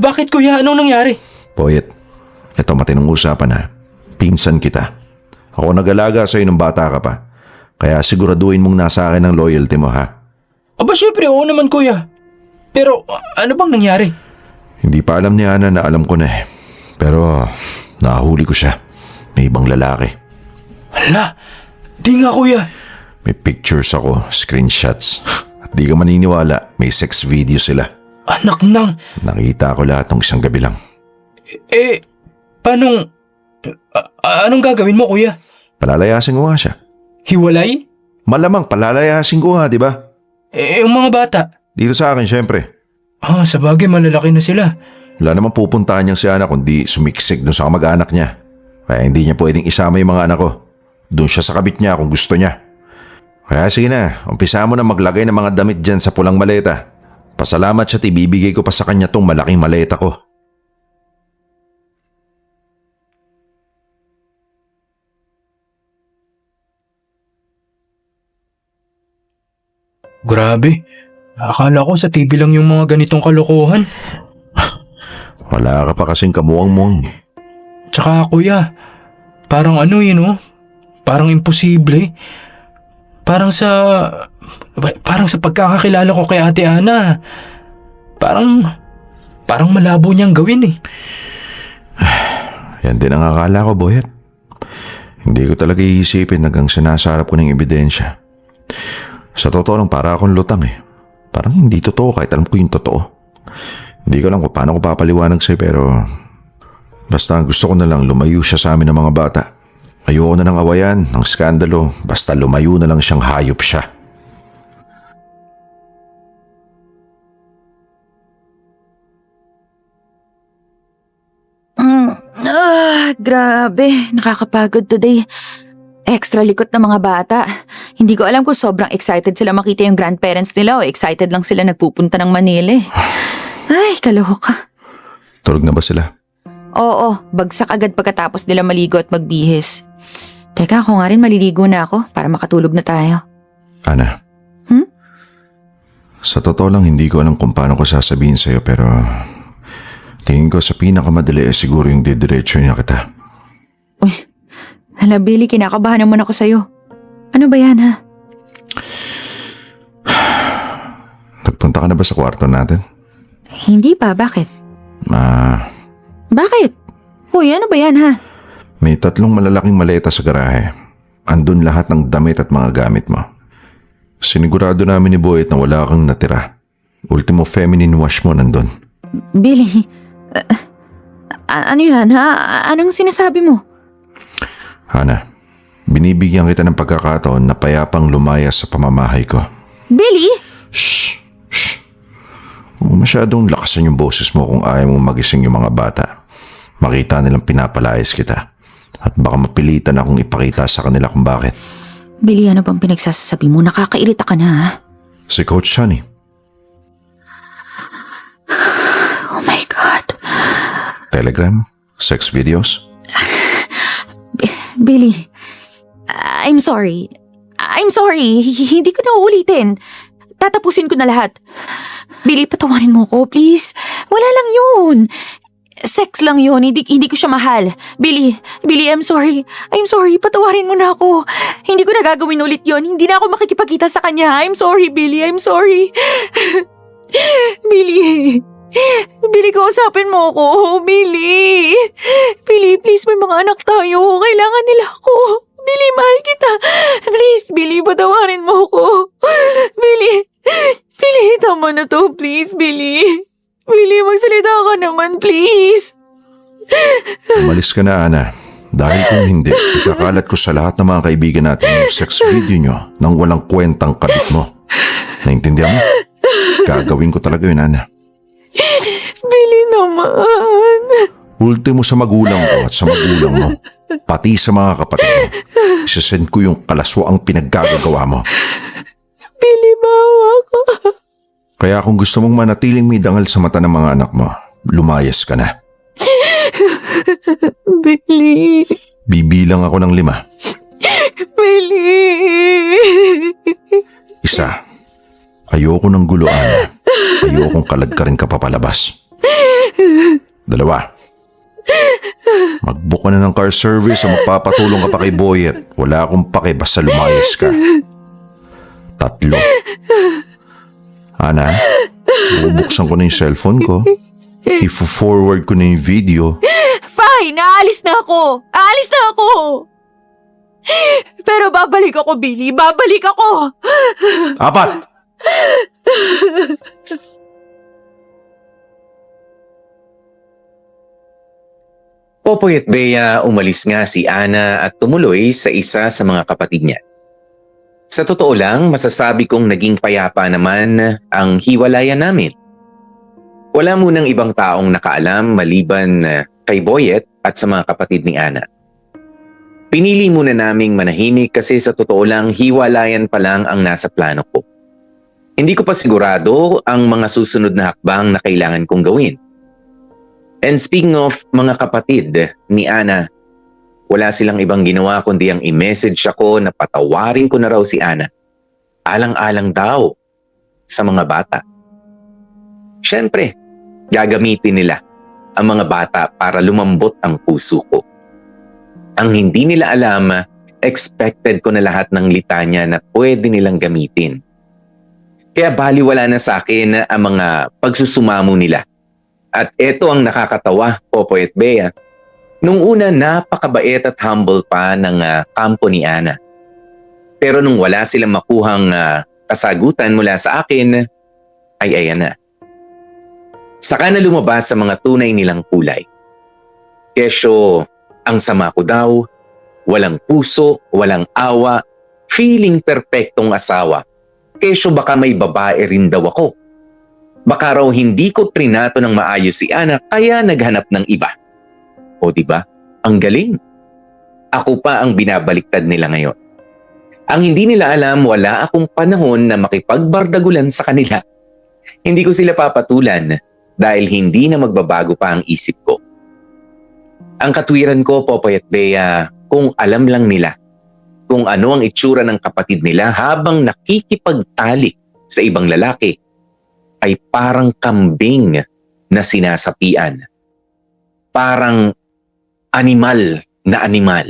Bakit kuya? Anong nangyari? Poyet, ito matinong usapan ha. Pinsan kita. Ako nag-alaga sa'yo nung bata ka pa. Kaya siguraduhin mong nasa akin ang loyalty mo ha. Aba syempre, oo naman kuya. Pero ano bang nangyari? Hindi pa alam ni Ana na alam ko na eh. Pero nakahuli ko siya. May ibang lalaki. Hala, di nga kuya. May pictures ako, screenshots. At di ka maniniwala, may sex video sila. Anak nang. Nakita ko lahat ng isang gabi lang. Anong gagawin mo kuya? Palalayasin ko nga siya. Hiwalay? Malamang palalayasin ko nga, di ba? Yung mga bata? Dito sa akin, syempre. Sa bagay malalaki na sila. Wala namang pupuntahan niyang si Ana kundi sumiksik dun sa kamag-anak niya. Kaya hindi niya pwedeng isama yung mga anak ko. Doon siya sa kabit niya kung gusto niya. Kaya sige na, umpisa mo na maglagay ng mga damit dyan sa pulang maleta. Pasalamat siya at ibibigay ko pa sa kanya tong malaking maleta ko. Grabe. Akala ko sa TV lang yung mga ganitong kalokohan. Wala ka pa kasing kamuang-muang eh. Tsaka kuya, parang parang imposible. Parang sa pagkakakilala ko kay Ate Ana, parang malabo niyang gawin eh. Yan din ang akala ko, Boyet. Hindi ko talaga iisipin hanggang sinasarap ko ng ebidensya. Sa totoo lang para akong lutang eh. Parang hindi totoo kahit alam ko yung totoo. Hindi ko alam kung paano ko papaliwanag sa'yo pero basta gusto ko na lang lumayo siya sa amin ng mga bata. Ayoko na ng awayan, ng skandalo, basta lumayo na lang siyang hayop siya. Grabe. Nakakapagod today. Extra likot ng mga bata. Hindi ko alam kung sobrang excited sila makita yung grandparents nila o excited lang sila nagpupunta ng Manila. Ay, kaloka. Tulog na ba sila? Oo, bagsak agad pagkatapos nila maligo at magbihis. Teka, ako nga rin maliligo na ako para makatulog na tayo. Ana. Sa totoo lang hindi ko alam kung paano ko sasabihin sa'yo pero tingin ko sa pinakamadali siguro yung didiretso niya kita. Uy, hala Billy, kinakabahan naman ako sa'yo. Ano ba yan ha? Nagpunta ka na ba sa kwarto natin? Hindi pa, bakit? Bakit? Uy, ano ba yan ha? May 3 malalaking maleta sa garahe. Andun lahat ng damit at mga gamit mo. Sinigurado namin ni Boyet na wala kang natira. Ultimo feminine wash mo nandun. Billy, ano yan ha? Anong sinasabi mo? Hana, binibigyan kita ng pagkakataon na payapang lumayas sa pamamahay ko. Billy? Shh! Shh! Huwag masyadong lakasan yung boses mo kung ayaw mong magising yung mga bata. Makita nilang pinapalayas kita. At baka mapilitan akong ipakita sa kanila kung bakit. Billy, ano bang pinagsasabi mo? Nakakairita ka na ha? Si Coach Sunny. Oh my God. Telegram? Sex videos? Billy, I'm sorry. I'm sorry. Hindi ko na uulitin. Tatapusin ko na lahat. Billy, patawarin mo ko, please. Wala lang yun. Sex lang yun. Hindi ko siya mahal. Billy, I'm sorry. I'm sorry. Patawarin mo na ako. Hindi ko na gagawin ulit yun. Hindi na ako makikipagkita sa kanya. I'm sorry, Billy. I'm sorry. Billy, kausapin mo ako. Billy, please, may mga anak tayo. Kailangan nila ako. Billy, mahal kita. Please, Billy, patawarin mo ako. Billy, tama na to. Please, Billy, magsalita ka naman, please. Umalis ka na, Ana. Dahil kung hindi, ikakalat ko sa lahat ng mga kaibigan natin yung sex video nyo nang walang kwentang kabit mo. Naintindihan mo? Gagawin ko talaga yun, Ana. Billy naman. Ultimo sa magulang ko at sa magulang mo. Pati sa mga kapatid mo. Isasend ko yung kalaswaang pinaggagawa mo. Billy, bawa ka. Kaya kung gusto mong manatiling may dangal sa mata ng mga anak mo, lumayas ka na. Billy. Bibilang ako ng 5. Billy. 1. Ayoko ng guluan. Ayokong kalagkarin ka papalabas. 2. Mag-book ka na ng car service o magpapatulong ka pa kay Boyet. Wala akong pake basta lumayas ka. 3. Ana, bubuksan ko na yung cellphone ko. I-forward ko na yung video. Fine, aalis na ako. Aalis na ako. Pero babalik ako, Billy. Babalik ako. 4. Popoy at Bea, umalis nga si Ana at tumuloy sa isa sa mga kapatid niya. Sa totoo lang, masasabi kong naging payapa naman ang hiwalayan namin. Wala munang ibang taong nakaalam maliban kay Boyet at sa mga kapatid ni Ana. Pinili muna naming manahimik kasi sa totoo lang hiwalayan pa lang ang nasa plano ko. Hindi ko pa sigurado ang mga susunod na hakbang na kailangan kong gawin. And speaking of mga kapatid ni Ana, wala silang ibang ginawa kundi ang i-message ako na patawarin ko na raw si Ana. Alang-alang daw sa mga bata. Siyempre, gagamitin nila ang mga bata para lumambot ang puso ko. Ang hindi nila alam, expected ko na lahat ng litanya na pwede nilang gamitin. Kaya baliwala na sa akin ang mga pagsusumamo nila. At ito ang nakakatawa, Popoy at Bea. Nung una, napakabait at humble pa ng kampo ni Ana. Pero nung wala silang makuhang kasagutan mula sa akin, ay ayan na. Saka na lumabas sa mga tunay nilang kulay. Kesyo, ang sama ko daw, walang puso, walang awa, feeling perpektong asawa. Kesyo baka may babae rin daw ako. Baka raw hindi ko trinato ng maayos si Ana kaya naghanap ng iba. O diba? Ang galing. Ako pa ang binabaliktad nila ngayon. Ang hindi nila alam, wala akong panahon na makipagbardagulan sa kanila. Hindi ko sila papatulan dahil hindi na magbabago pa ang isip ko. Ang katwiran ko, Popoy at Bea, kung alam lang nila kung ano ang itsura ng kapatid nila habang nakikipagtalik sa ibang lalaki, ay parang kambing na sinasapian. Parang animal na animal.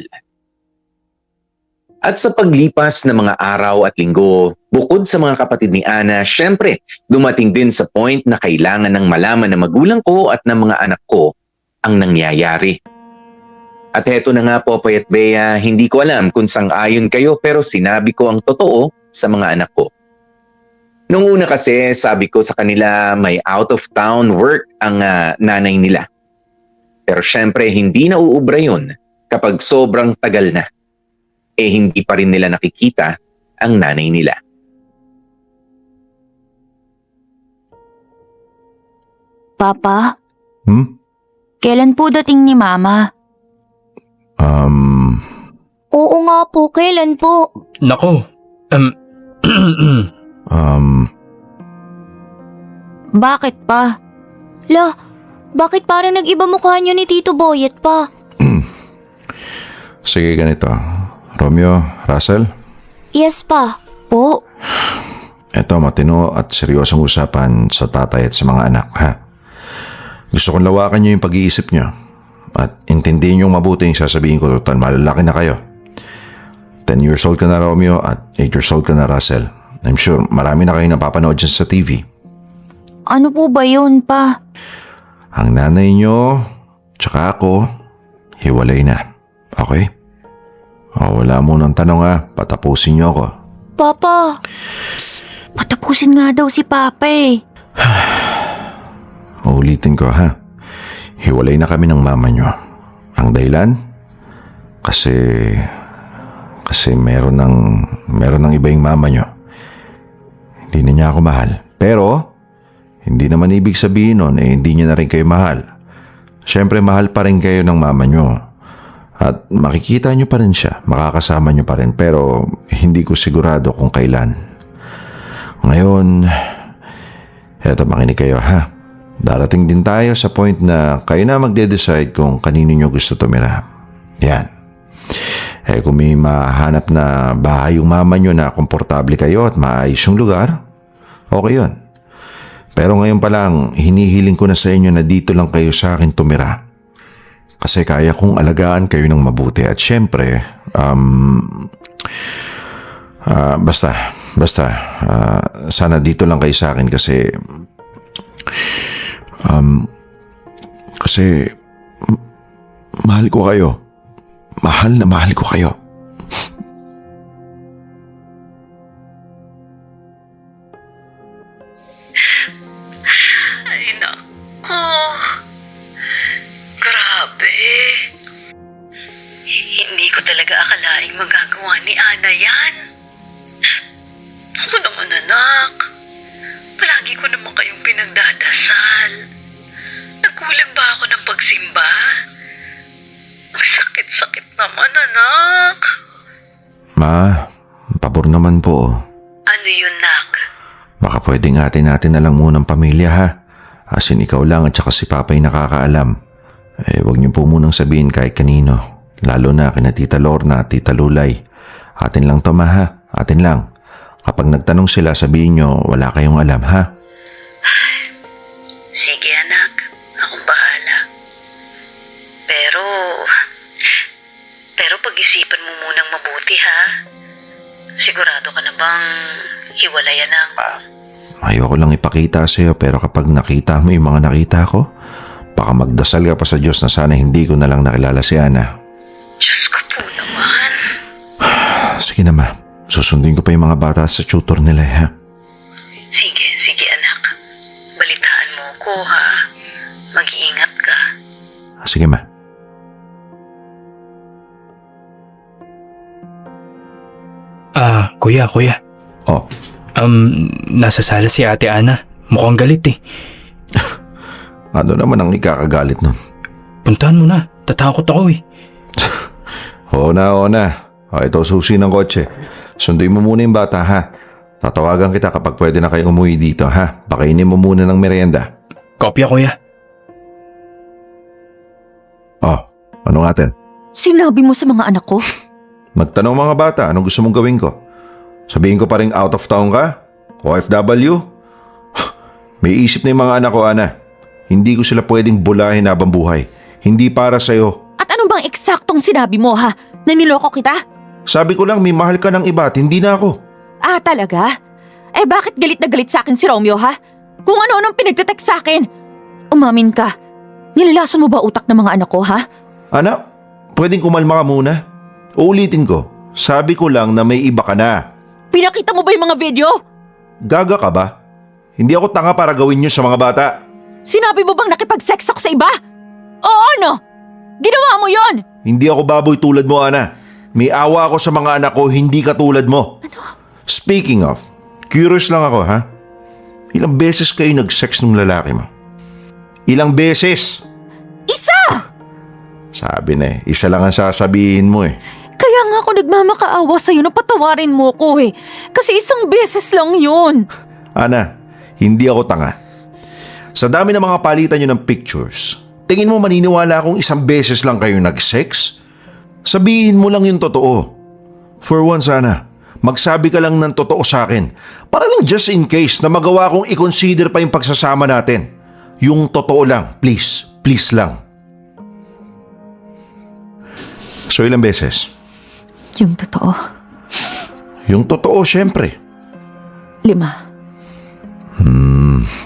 At sa paglipas ng mga araw at linggo, bukod sa mga kapatid ni Ana, syempre, dumating din sa point na kailangan ng malaman ng magulang ko at ng mga anak ko ang nangyayari. At heto na nga, Popoy at Bea, hindi ko alam kung sang-ayon kayo pero sinabi ko ang totoo sa mga anak ko. Nung una kasi, sabi ko sa kanila may out-of-town work ang nanay nila. Pero syempre, hindi na uubra yun kapag sobrang tagal na. Hindi pa rin nila nakikita ang nanay nila. Papa? Kailan po dating ni Mama? Oo nga po, kailan po? Nako, Bakit pa? Bakit parang nag-iba mukha niyo ni Tito Boyet pa? Sige, ganito. Romeo, Russell? Yes pa. Po? Ito, matino at seryosong usapan sa tatay at sa mga anak, ha? Gusto kong lawakan niyo yung pag-iisip niyo at intindihin niyo mabuti yung sasabihin ko. Total, malalaki na kayo. 10 years old ka na, Romeo, at 8 years old ka na, Russell. I'm sure marami na kayong napapanood dyan sa TV. Ano po ba yun, pa? Ang nanay niyo, tsaka ako, hiwalay na. Okay? Wala mo ng tanong, ha. Patapusin niyo ako. Papa! Psst, patapusin nga daw si Papa eh. Uulitin ko, ha. Hiwalay na kami ng mama niyo. Ang dahilan? Kasi meron ng iba yung mama niyo. Hindi na niya ako mahal. Pero, hindi naman ibig sabihin nun, hindi niya na rin kayo mahal. Siyempre, mahal pa rin kayo ng mama niyo. At makikita niyo pa rin siya, makakasama niyo pa rin. Pero, hindi ko sigurado kung kailan. Ngayon, eto, makinig kayo, ha. Darating din tayo sa point na kayo na magde-decide kung kanino nyo gusto tumira. Yan. Kung may mahanap na bahay yung mama nyo na komportable kayo at maayos yung lugar, okay yun. Pero ngayon pa lang, hinihiling ko na sa inyo na dito lang kayo sa akin tumira. Kasi kaya kong alagaan kayo ng mabuti. At syempre, basta, sana dito lang kayo sa akin kasi mahal ko kayo. Mahal na mahal ko kayo. Ay, naku. Grabe. Hindi ko talaga akalaing magagawa ni Ana yan. Ako naman, anak. Palagi ko naman kayong pinagdadasal. Nagkulang ba ako ng pagsimba? Ang sakit-sakit naman, anak. Ma, pabor naman po. Ano yun, nak? Baka pwedeng natin na lang munang pamilya ha. As in, ikaw lang at saka si Papay nakakaalam. Huwag niyo po munang sabihin kahit kanino. Lalo na kina Tita Lorna at Tita Lulay. Atin lang to, ma, ha? Atin lang. Kapag nagtanong sila, sabihin nyo wala kayong alam, ha? Sige, anak. Akong bahala. Pero pag-isipan mo munang mabuti, ha? Sigurado ka na bang hiwalayan ang... Ayoko lang ipakita sa'yo pero kapag nakita mo yung mga nakita ko, baka magdasal ka pa sa Diyos na sana hindi ko na lang nakilala si Ana. Diyos ko po naman. Sige na, ma. Susundin ko pa yung mga bata sa tutor nila, ha? Sige, anak. Balitaan mo ko, ha? Mag-iingat ka. Sige, ma. Kuya. Oh, Nasa sala si Ate Ana. Mukhang galit eh. ano naman ang ikakagalit nun? Puntahan mo na. Tatakot ako eh. Oo na. Ito susi ng kotse. Sunduin mo muna yung bata, ha? Tatawagan kita kapag pwede na kayo umuwi dito, ha? Pakainin mo muna ng merienda. Kopya, kuya. Oh, ano natin? Sinabi mo sa mga anak ko? Magtanong mga bata, anong gusto mong gawin ko? Sabihin ko pa rin out of town ka? OFW? May isip na yung mga anak ko, Ana. Hindi ko sila pwedeng bulahin habang buhay. Hindi para sa'yo. At ano bang eksaktong sinabi mo, ha? Naniloko kita? Sabi ko lang may mahal ka ng iba at hindi na ako. Ah, talaga? Bakit galit na galit sa akin si Romeo, ha? Kung ano-anong pinagtetext sa akin. Umamin ka. Nililason mo ba utak ng mga anak ko, ha? Ana, pwedeng kumalma ka muna? Uulitin ko, sabi ko lang na may iba ka na. Pinakita mo ba yung mga video? Gaga ka ba? Hindi ako tanga para gawin yun sa mga bata. Sinabi mo bang nakipag-sex ako sa iba? Oo, no? Ginawa mo yon? Hindi ako baboy tulad mo, Ana. May awa ako sa mga anak ko, hindi katulad mo. Ano? Speaking of, curious lang ako, ha? Ilang beses kayo nag-sex ng lalaki mo? Ilang beses? Isa! Sabi na isa lang ang sasabihin mo eh. Kaya nga ako nagmamakaawa sa'yo na patawarin mo ko eh. Kasi isang beses lang yun. Ana, hindi ako tanga. Sa dami ng mga palitan nyo ng pictures, tingin mo maniniwala akong isang beses lang kayo nag-sex? Sabihin mo lang yung totoo. For once, Ana, magsabi ka lang ng totoo sa akin. Para lang just in case na magawa kong i-consider pa yung pagsasama natin. Yung totoo lang, please. Please lang. So, ilang beses? Yung totoo. Yung totoo, syempre. 5.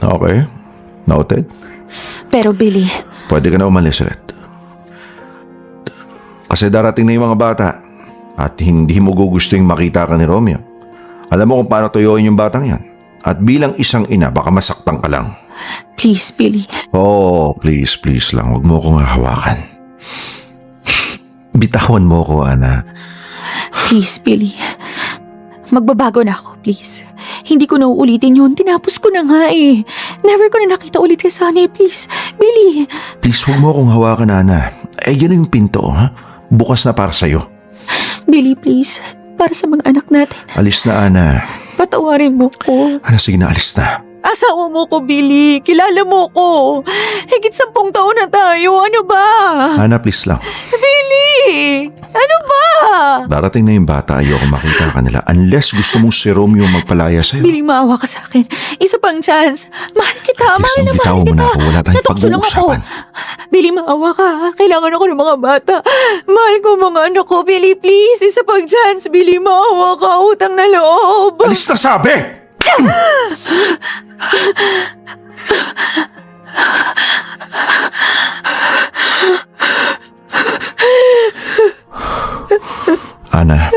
Okay. Noted. Pero Billy, Pwede ka na umalis ulit. Kasi darating na yung mga bata at hindi mo gugustuhin makita ka ni Romeo. Alam mo kung paano tuyuin yung batang yan. At bilang isang ina, baka masaktan ka lang. please Billy. Oh, please lang. Huwag mo akong hahawakan. Bitawan mo ko, Ana. Please Billy. Magbabago na ako, please. Hindi ko na uulitin yun. Tinapos ko na nga eh. Never ko na nakita ulit kay Sunny. Please, Billy. Please, huwag mo akong hawakan, Ana. Yun yung pinto, ha? Bukas na para sa'yo. Billy, please. Para sa mga anak natin. Alis na, Ana. Patawarin mo ko. Ana, sige na, alis na. Asawa mo ko, Billy. Kilala mo ko. Higit 10 taon na tayo. Ano ba? Ana, please lang. Billy! Ano ba? Darating na yung bata, ayoko makita ka nila unless gusto mong si Romeo magpalaya sa'yo. Billy, maawa ka sa akin. Isa pang chance. Mahal kita. Please Mahal lang, na bitawan mahal mo na kita. ako. Wala tayong Natukso lang ako. pag-uusapan. Billy, maawa ka. Kailangan ako ng mga bata. Mahal ko mga anak ko. Billy, please. Isa pang chance. Billy, maawa ka. Utang na loob. Alis na sabi! Ana,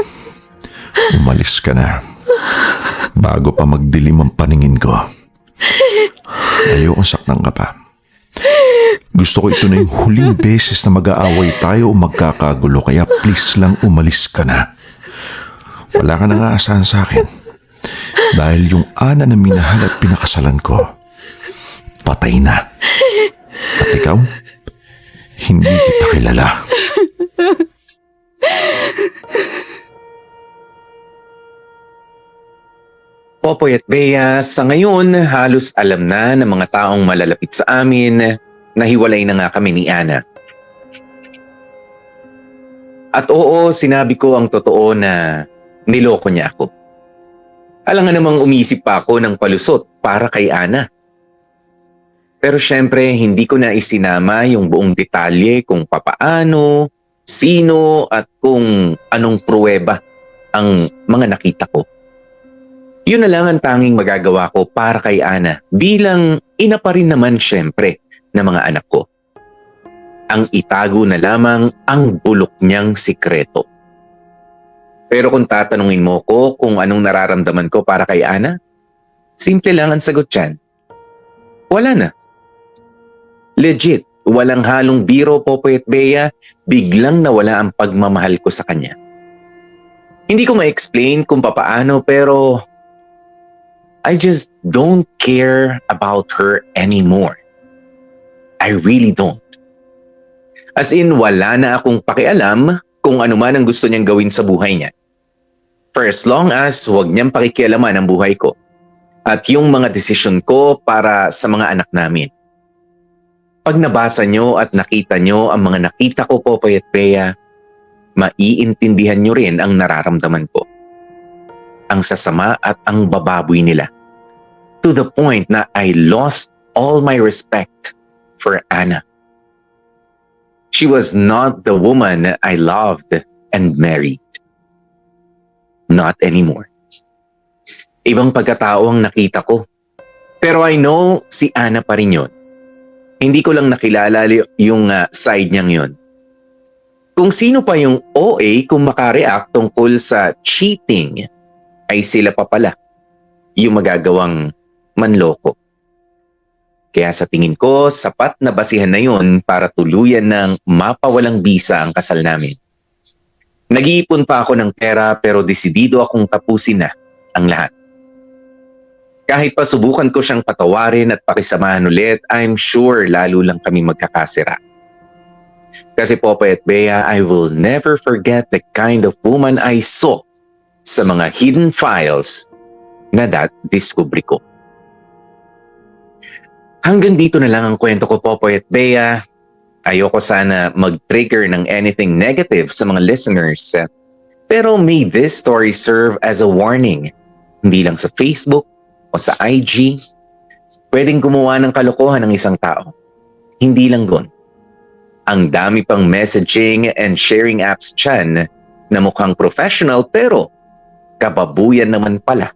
umalis ka na. Bago pa magdilim ang paningin ko. Ayoko saktan ka pa. Gusto ko ito na yung huling beses na mag-aaway tayo o magkakagulo, kaya please lang umalis ka na. Wala ka nang aasahan sa akin. Dahil yung Ana na minahal at pinakasalan ko, patay na. At ikaw, hindi kita kilala. Popoy at Bea, sa ngayon halos alam na ng mga taong malalapit sa amin na hiwalay na nga kami ni Ana. At oo, sinabi ko ang totoo na niloko niya ako. Alangan namang umisip pa ako ng palusot para kay Ana. Pero syempre, hindi ko na isinama yung buong detalye kung papaano, sino at kung anong pruweba ang mga nakita ko. Yun na lang ang tanging magagawa ko para kay Ana bilang ina pa rin naman syempre ng mga anak ko. Ang itago na lamang ang bulok niyang sikreto. Pero kung tatanungin mo ko kung anong nararamdaman ko para kay Ana, simple lang ang sagot dyan. Wala na. Legit, walang halong biro, Popoy at Bea, biglang nawala ang pagmamahal ko sa kanya. Hindi ko ma-explain kung papaano pero I just don't care about her anymore. I really don't. As in, wala na akong pakialam kung ano man ang gusto niyang gawin sa buhay niya. For as long as huwag niyang pakikialaman ang buhay ko at yung mga desisyon ko para sa mga anak namin. Pag nabasa niyo at nakita niyo ang mga nakita ko, Popoy at Bea, maiintindihan niyo rin ang nararamdaman ko. Ang sasama at ang bababoy nila. To the point na I lost all my respect for Ana. She was not the woman I loved and married. Not anymore. Ibang pagkatao ang nakita ko. Pero I know si Ana pa rin yun. Hindi ko lang nakilala yung side niyang yun. Kung sino pa yung OA kung makareact tungkol sa cheating, ay sila pa pala yung magagawang manloko. Kaya sa tingin ko, sapat na basihan na yun para tuluyan ng mapawalang bisa ang kasal namin. Nag-iipon pa ako ng pera pero desidido akong tapusin na ang lahat. Kahit pa subukan ko siyang patawarin at pakisamahan ulit, I'm sure lalo lang kami magkakasira. Kasi Popoy at Bea, I will never forget the kind of woman I saw sa mga hidden files na discovery ko. Hanggang dito na lang ang kwento ko, Popoy at Bea. Ayoko sana mag-trigger ng anything negative sa mga listeners. Pero may this story serve as a warning. Hindi lang sa Facebook o sa IG. Pwedeng gumawa ng kalokohan ng isang tao. Hindi lang doon. Ang dami pang messaging and sharing apps dyan na mukhang professional pero kababuyan naman pala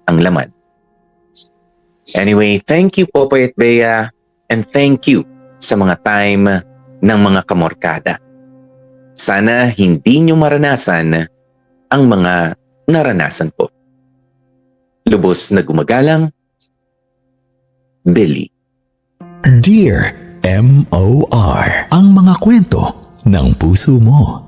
ang laman. Anyway, thank you Popoy at Bea and thank you sa mga time ng mga kamorkada. Sana hindi nyo maranasan ang mga naranasan ko. Lubos na gumagalang, Billy. Dear M.O.R. Ang mga kwento ng puso mo.